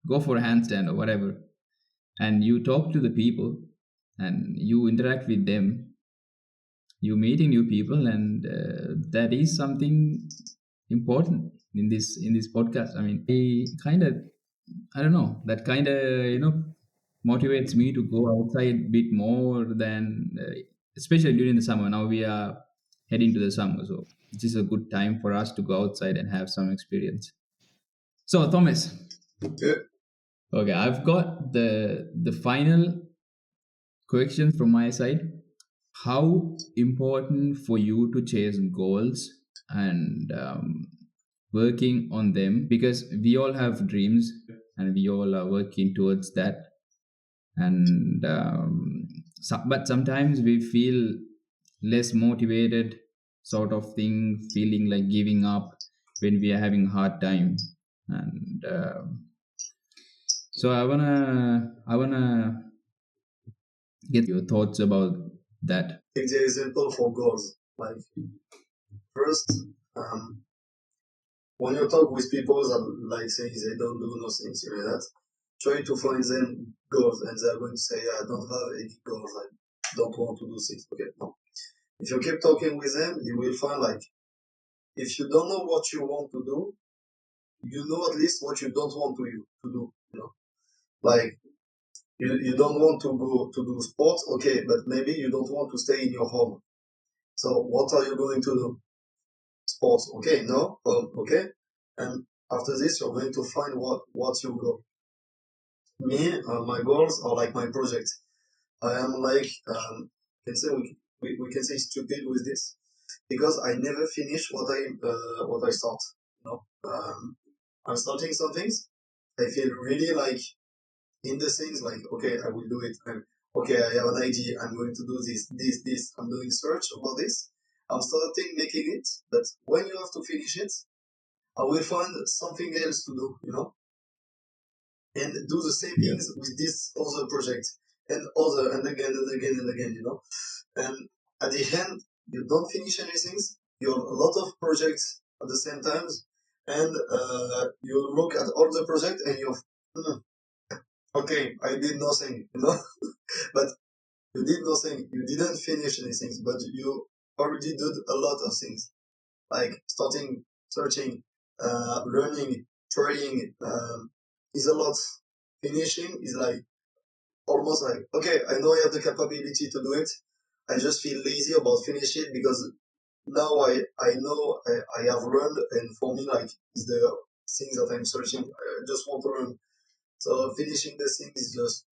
go for a handstand or whatever, and you talk to the people and you interact with them, you meeting new people, and that is something important in this podcast. I mean, I don't know, that kind of motivates me to go outside a bit more than especially during the summer. Now we are heading to the summer, so this is a good time for us to go outside and have some experience. So Thomas, Yeah. okay, I've got the final question from my side. How important for you to chase goals and working on them, because we all have dreams and we all are working towards that, and but sometimes we feel less motivated, sort of thing, feeling like giving up when we are having a hard time, and so I wanna get your thoughts about that. Take the example for goals. Like first, um, when you talk with people that like say they don't do nothing, you know that, try to find them goals, and they're going to say, I don't have any goals. I don't want to do things. Okay, no. If you keep talking with them, you will find like if you don't know what you want to do, you know at least what you don't want to do. You know, like you don't want to go to do sports, okay, but maybe you don't want to stay in your home. So what are you going to do? Sports, okay, no, okay, and after this you're going to find what's your goal. Me, my goals are like my project. I am like can say we can say stupid with this because I never finish what I start. You know, I'm starting some things. I feel really like in the things like okay, I will do it. And okay, I have an idea. I'm going to do this. I'm doing search about this. I'm starting making it. But when you have to finish it, I will find something else to do. You know, and do the same Yeah. things with this other project and other and again and again and again. You know, and at the end you don't finish anything. You have a lot of projects at the same time, and you look at all the project and you're okay, I did nothing, you know, but you did nothing. You didn't finish anything, but you already did a lot of things, like starting, searching, learning, trying. Is a lot. Finishing is like almost like okay, I know I have the capability to do it. I just feel lazy about finishing it because now I know I have learned, and for me like is the things that I'm searching. I just want to learn. So finishing the thing is just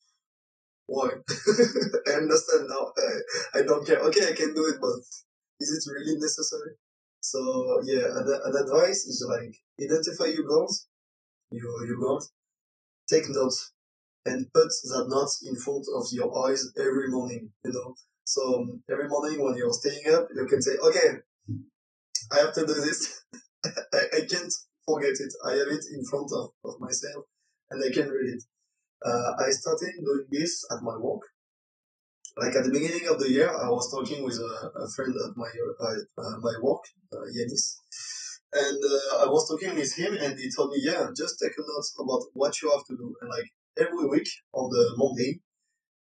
why? I understand now. I don't care. Okay, I can do it, but is it really necessary? So yeah, an advice is like identify your goals, your goals, take notes, and put that notes in front of your eyes every morning. You know, So every morning when you're staying up, you can say, okay, I have to do this. I can't forget it. I have it in front of myself and I can read it. I started doing this at my work. Like at the beginning of the year, I was talking with a friend at my work, Yanis, and I was talking with him, and he told me, yeah, just take a note about what you have to do, and like every week on the Monday,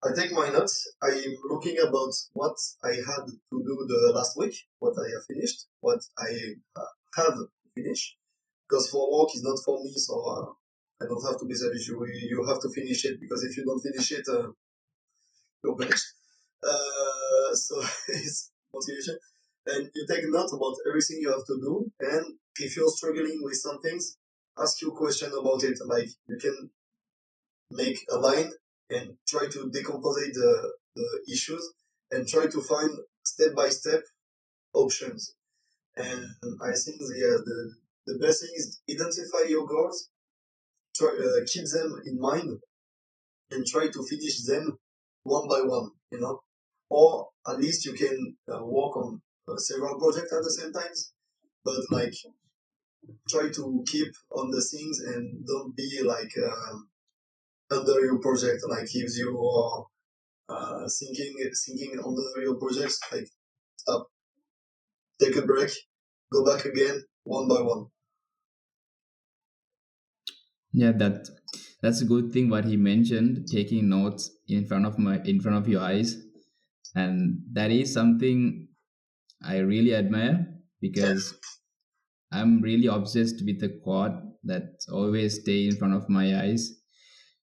I take my notes. I'm looking about what I had to do the last week, what I have finished, what I have finished, because for work is not for me, so I don't have to be selfish. You have to finish it because if you don't finish it, you're punished. So it's motivation. And you take note about everything you have to do. And if you're struggling with some things, ask you a question about it. Like you can make a line and try to decompose the issues and try to find step by step options. And I think the best thing is identify your goals, keep them in mind, and try to finish them one by one. Or at least you can work on several projects at the same time. But like try to keep on the things and don't be like under your project. Like if you are thinking under your projects, like stop, take a break, go back again one by one. Yeah, that's a good thing what he mentioned, taking notes in front of your eyes. And that is something I really admire because I'm really obsessed with a quote that always stay in front of my eyes,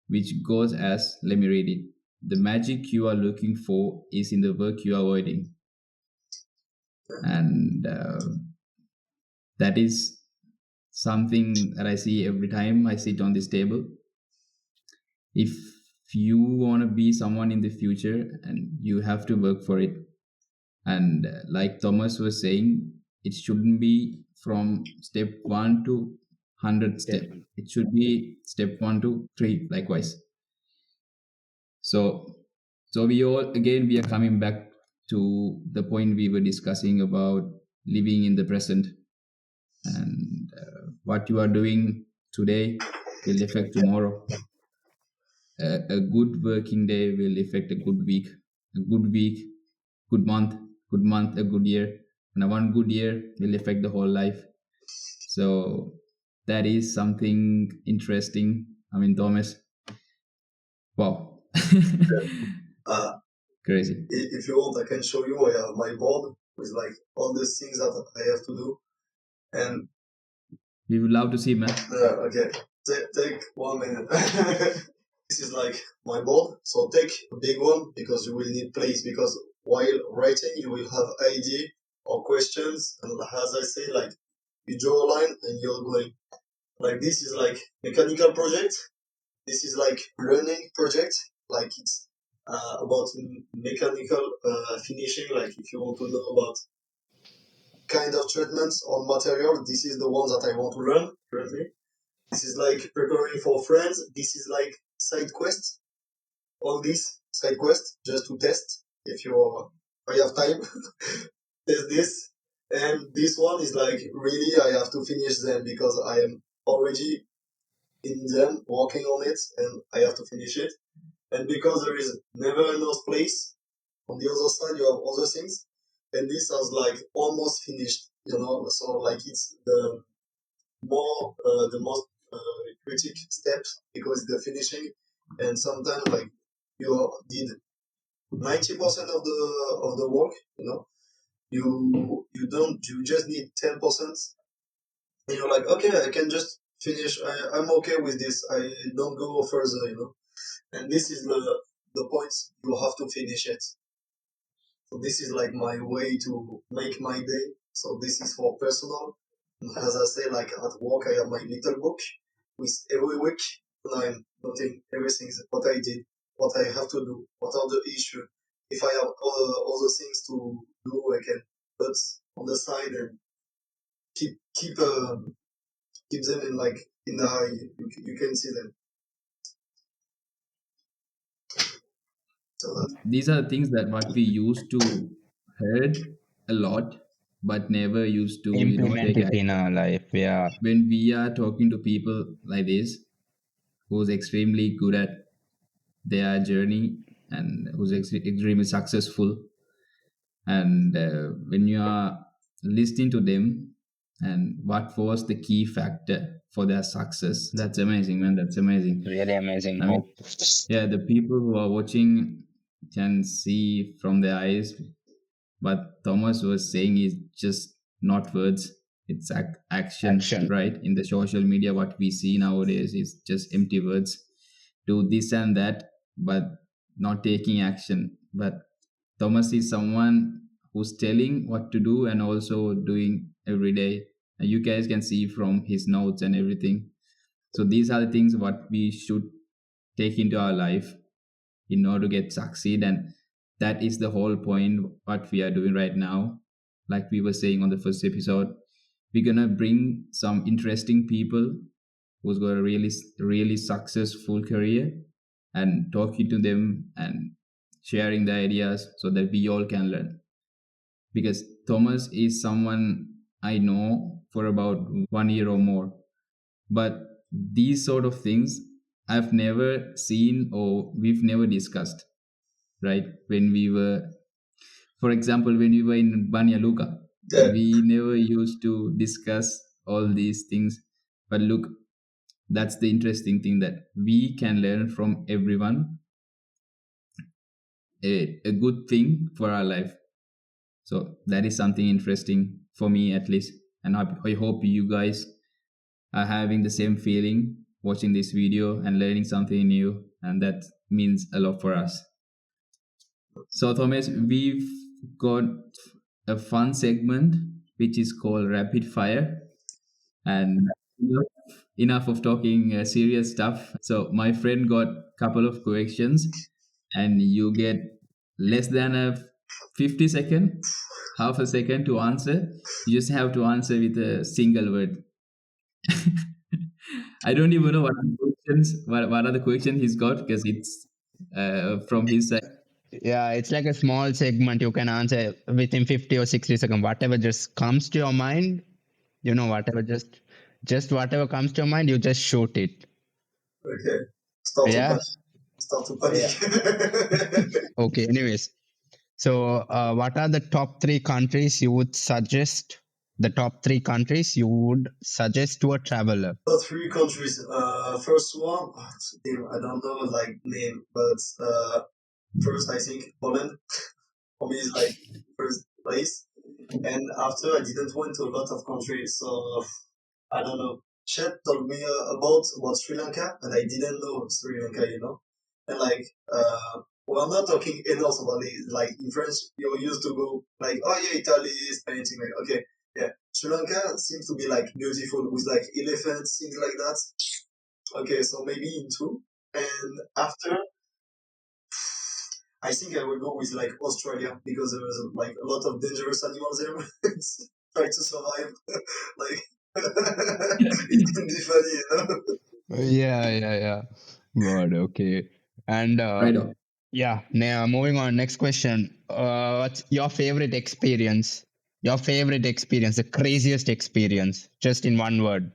which goes as, let me read it. The magic you are looking for is in the work you are avoiding. And that is something that I see every time I sit on this table. If you want to be someone in the future, and you have to work for it. And like Thomas was saying, it shouldn't be from step 1 to 100 step. It should be step 1 to 3 likewise. So we are coming back to the point we were discussing about living in the present. And what you are doing today will affect tomorrow. A good working day will affect a good week, a good week, good month, a good year, and a one good year will affect the whole life. So that is something interesting. I mean, Thomas, wow, Uh, crazy. if you want, I can show you. I have my board with like all the things that I have to do, and We would love to see, man. okay, take 1 minute. This is like my board, so take a big one because you will need place, because while writing you will have idea or questions, and as I say, like you draw a line and you're going. Like this is like mechanical project, this is like learning project, like it's about mechanical finishing, like if you want to know about kind of treatments on material, this is the ones that I want to learn currently. This is like preparing for friends, this is like side quest, all these side quests just to test if I have time. Test this. And this one is like really I have to finish them because I am already in them working on it and I have to finish it. And because there is never enough place, on the other side you have other things. And this is like almost finished, so like it's the most critic steps because the finishing, and sometimes like you did 90% of the work, you just need 10%, and you're like, okay, I can just finish. I'm okay with this. I don't go further, And this is the points you have to finish it. So this is like my way to make my day. So this is for personal. As I say, like at work, I have my little book with every week, and I'm noting everything, what I did, what I have to do, what are the issues. If I have other things to do, I can put on the side and keep them in like in the eye. You can see them. These are the things that what we used to heard a lot, but never used to, Implement take it in action. our life. Yeah. When we are talking to people like this, who's extremely good at their journey and who's extremely successful, and when you are listening to them and what was the key factor for their success, that's amazing, man. That's amazing. Really amazing. I mean, Oh, yeah, the people who are watching can see from their eyes. What Thomas was saying is just not words, it's action, action. right? In the social media, what we see nowadays is just empty words. Do this and that, but not taking action. But Thomas is someone who's telling what to do and also doing every day. And you guys can see from his notes and everything. So these are the things what we should take into our life in order to get succeed, and that is the whole point what we are doing right now. Like we were saying on the first episode, we're gonna bring some interesting people who's got a really successful career and talking to them and sharing the ideas so that we all can learn. Because Thomas is someone I know for about 1 year or more, but these sort of things I've never seen or we've never discussed, right? When we were, for example, when we were in Banja Luka, Yeah. we never used to discuss all these things. But look, that's the interesting thing, that we can learn from everyone a good thing for our life. So that is something interesting for me, at least. And I hope you guys are having the same feeling watching this video and learning something new. And that means a lot for us. So, Thomas, we've got a fun segment which is called Rapid Fire. And enough of talking serious stuff. So, my friend got a couple of questions, and you get less than a 50 second, half a second to answer. You just have to answer with a single word. I don't even know what are the questions he's got, because it's from his side. Yeah, it's like a small segment you can answer within 50 or 60 seconds. Whatever just comes to your mind, whatever just whatever comes to your mind, you just shoot it. Okay. Start to Yeah. panic. Start to panic. Okay. Anyways, so what are the top three countries you would suggest? The top three countries you would suggest to a traveler? The three countries. First one, I don't know like name, but first I think Poland for me is like first place, and after I didn't went to a lot of countries, so I don't know. Chet told me about Sri Lanka, and I didn't know Sri Lanka, and like we're not talking enough about it. Like in French, you used to go like, oh yeah, Italy, Spain, things like okay, yeah. Sri Lanka seems to be like beautiful with like elephants, things like that. Okay, so maybe in two, and after I think I will go with like Australia because there's like a lot of dangerous animals there. Try to survive, like it can be funny. Yeah. God, okay. And Right on. yeah, now moving on. Next question. What's your favorite experience? Your favorite experience, the craziest experience, just in one word.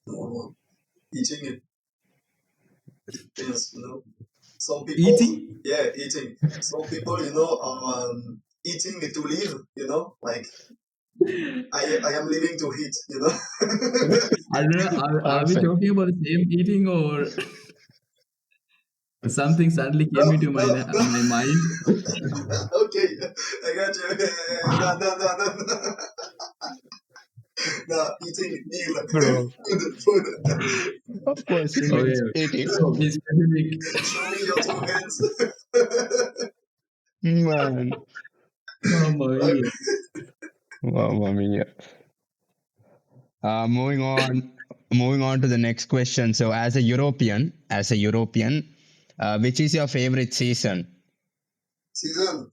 No, eating it, yes, Some people, Eating? yeah, eating. Some people, eating to live, like I am living to eat. I don't know. Are we Perfect. talking about the same eating, or something suddenly No, came into no, no. my mind? Okay, I got you. No, no, no, no, no. No, eating meal, Bro, food. of course he Okay, means eating. Show, be specific. show me your two hands. Man, Mamma Like, mia. Mamma mia. Moving on to the next question. So, as a European, which is your favorite season? season,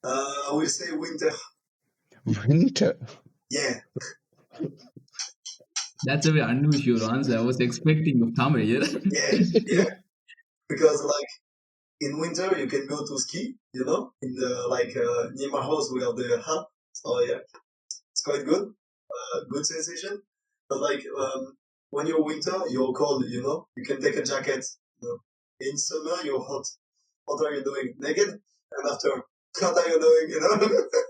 I will say winter. Winter. Yeah. That's a very unusual answer. I was expecting of summer, yeah? Yeah, yeah. because like in winter you can go to ski, in the near my house we have the hut. So yeah, it's quite good, good sensation. But when you're winter, you're cold. You can take a jacket. In summer, you're hot. What are you doing? Naked? And after, what are you doing?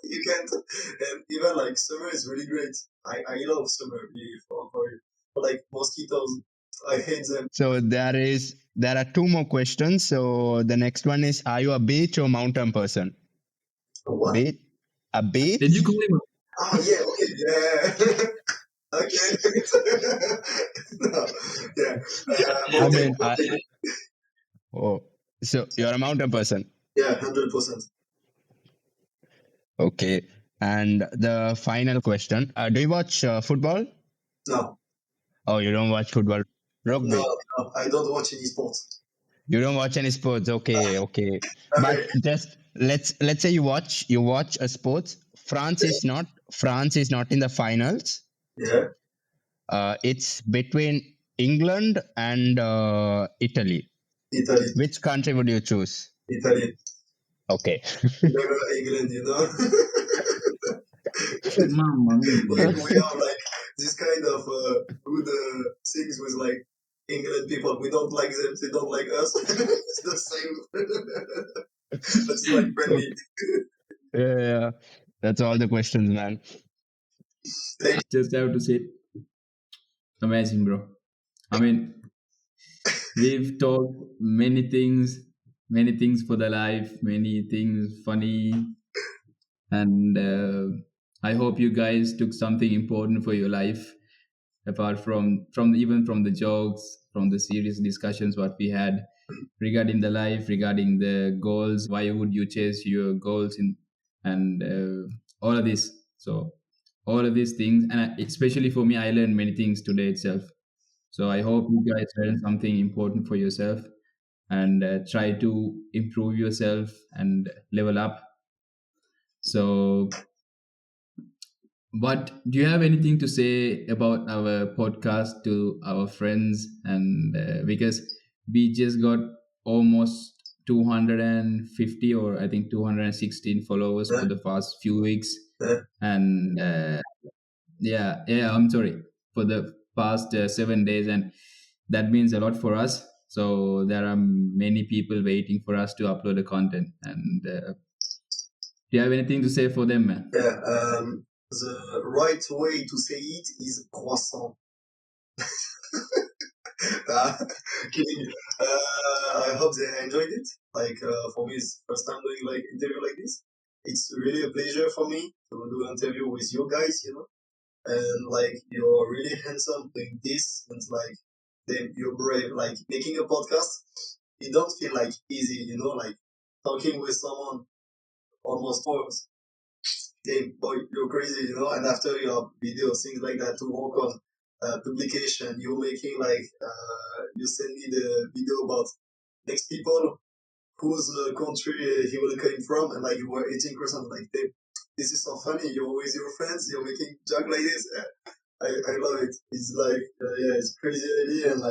You can't. And even summer is really great. I love summer really for it. But mosquitoes, I hate them. So there are two more questions. So the next one is: are you a beach or mountain person? What? Beach? A beach? Did you call him? Oh yeah, okay, yeah. Okay. No, yeah. I Mountain. mean, oh, so you're a mountain person. Yeah, 100%. Okay. And the final question: do you watch football? No, Oh, you don't watch football. no, Rugby. no. I don't watch any sports. You don't watch any sports. Okay, okay. Okay. But just let's say you watch a sports. France is not in the finals. Yeah, It's between England and Italy. Italy, Which country would you choose? Italy. Okay. Never England, Mamma we mia. have this kind of good things with England people. We don't like them, they don't like us. It's the same. But it's friendly. Okay. Yeah, yeah. That's all the questions, man. Thank Just have to say, amazing, bro. I mean, we've talked many things for the life, many things funny, and I hope you guys took something important for your life, apart from even from the jokes, from the serious discussions what we had regarding the life, regarding the goals. Why would you chase your goals in and all of this? So all of these things, and especially for me, I learned many things today itself. So I hope you guys learn something important for yourself and try to improve yourself and level up. So, but do you have anything to say about our podcast to our friends? And because we just got almost 250 or I think 216 followers for you. the past few weeks, Yeah, and yeah, I'm sorry, for the past 7 days, and that means a lot for us. So there are many people waiting for us to upload the content. And do you have anything to say for them, man? yeah. The right way to say it is croissant. Uh, kidding. I hope they enjoyed it. For me, it's first time doing interview like this. It's really a pleasure for me to do an interview with you guys, and you're really handsome doing this, and then you're brave. Making a podcast, it don't feel easy, talking with someone almost 4 hours. Damn, boy, you're crazy, and after your videos, things like that to work on publication, you're making you send me the video about next people whose country he will come from, and you were 18%, damn, this is so funny. You're with your friends, you're making joke like this. I love it. It's yeah, it's crazy idea, and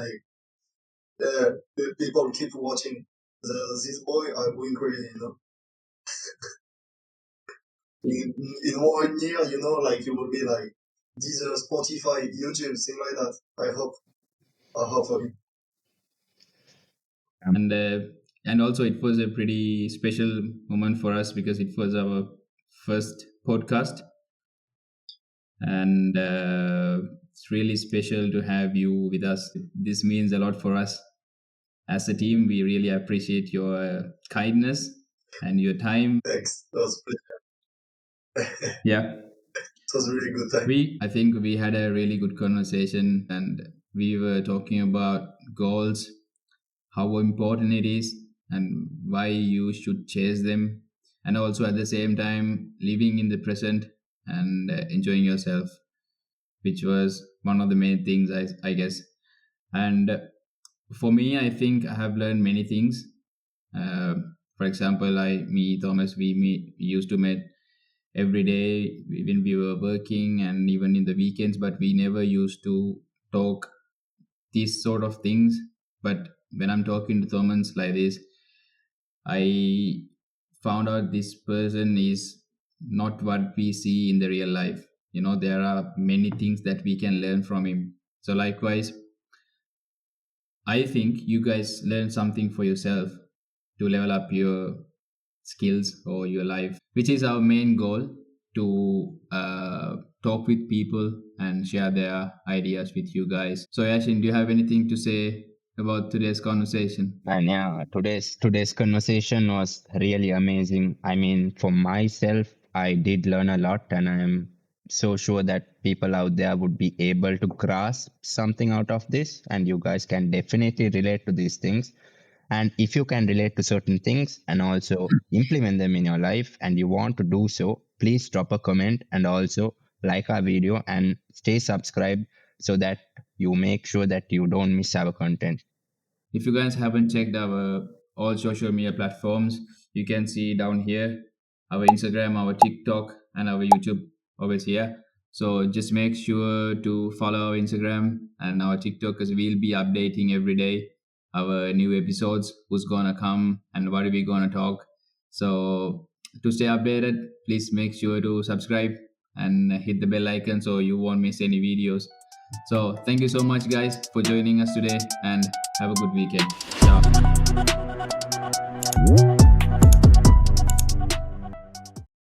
the people keep watching. This boy are going crazy, in 1 year, you will be Deezer, Spotify, YouTube, thing like that. I hope for you. And and also it was a pretty special moment for us because it was our first podcast, and it's really special to have you with us. This means a lot for us as a team. We really appreciate your kindness and your time. Thanks. That was Yeah, it was a really good time. I think we had a really good conversation, and we were talking about goals, how important it is, and why you should chase them, and also at the same time living in the present and enjoying yourself, which was one of the main things, I guess. And for me, I think I have learned many things. uh, for example, me, Thomas, we used to meet every day when we were working and even in the weekends, but we never used to talk these sort of things. But when I'm talking to Thomas like this, I found out this person is not what we see in the real life. There are many things that we can learn from him. So likewise, I think you guys learn something for yourself to level up your skills or your life, which is our main goal, to talk with people and share their ideas with you guys. So Yashin, do you have anything to say about today's conversation? And yeah, today's conversation was really amazing. I mean, for myself, I did learn a lot, and I am so sure that people out there would be able to grasp something out of this, and you guys can definitely relate to these things. And if you can relate to certain things and also implement them in your life and you want to do so, please drop a comment and also like our video and stay subscribed so that you make sure that you don't miss our content. If you guys haven't checked our all social media platforms, you can see down here our Instagram, our TikTok, and our YouTube always here. So just make sure to follow our Instagram and our TikTok, because we'll be updating every day our new episodes, who's gonna come and what are we gonna talk. So to stay updated, please make sure to subscribe and hit the bell icon so you won't miss any videos. So thank you so much, guys, for joining us today, and have a good weekend. Ciao.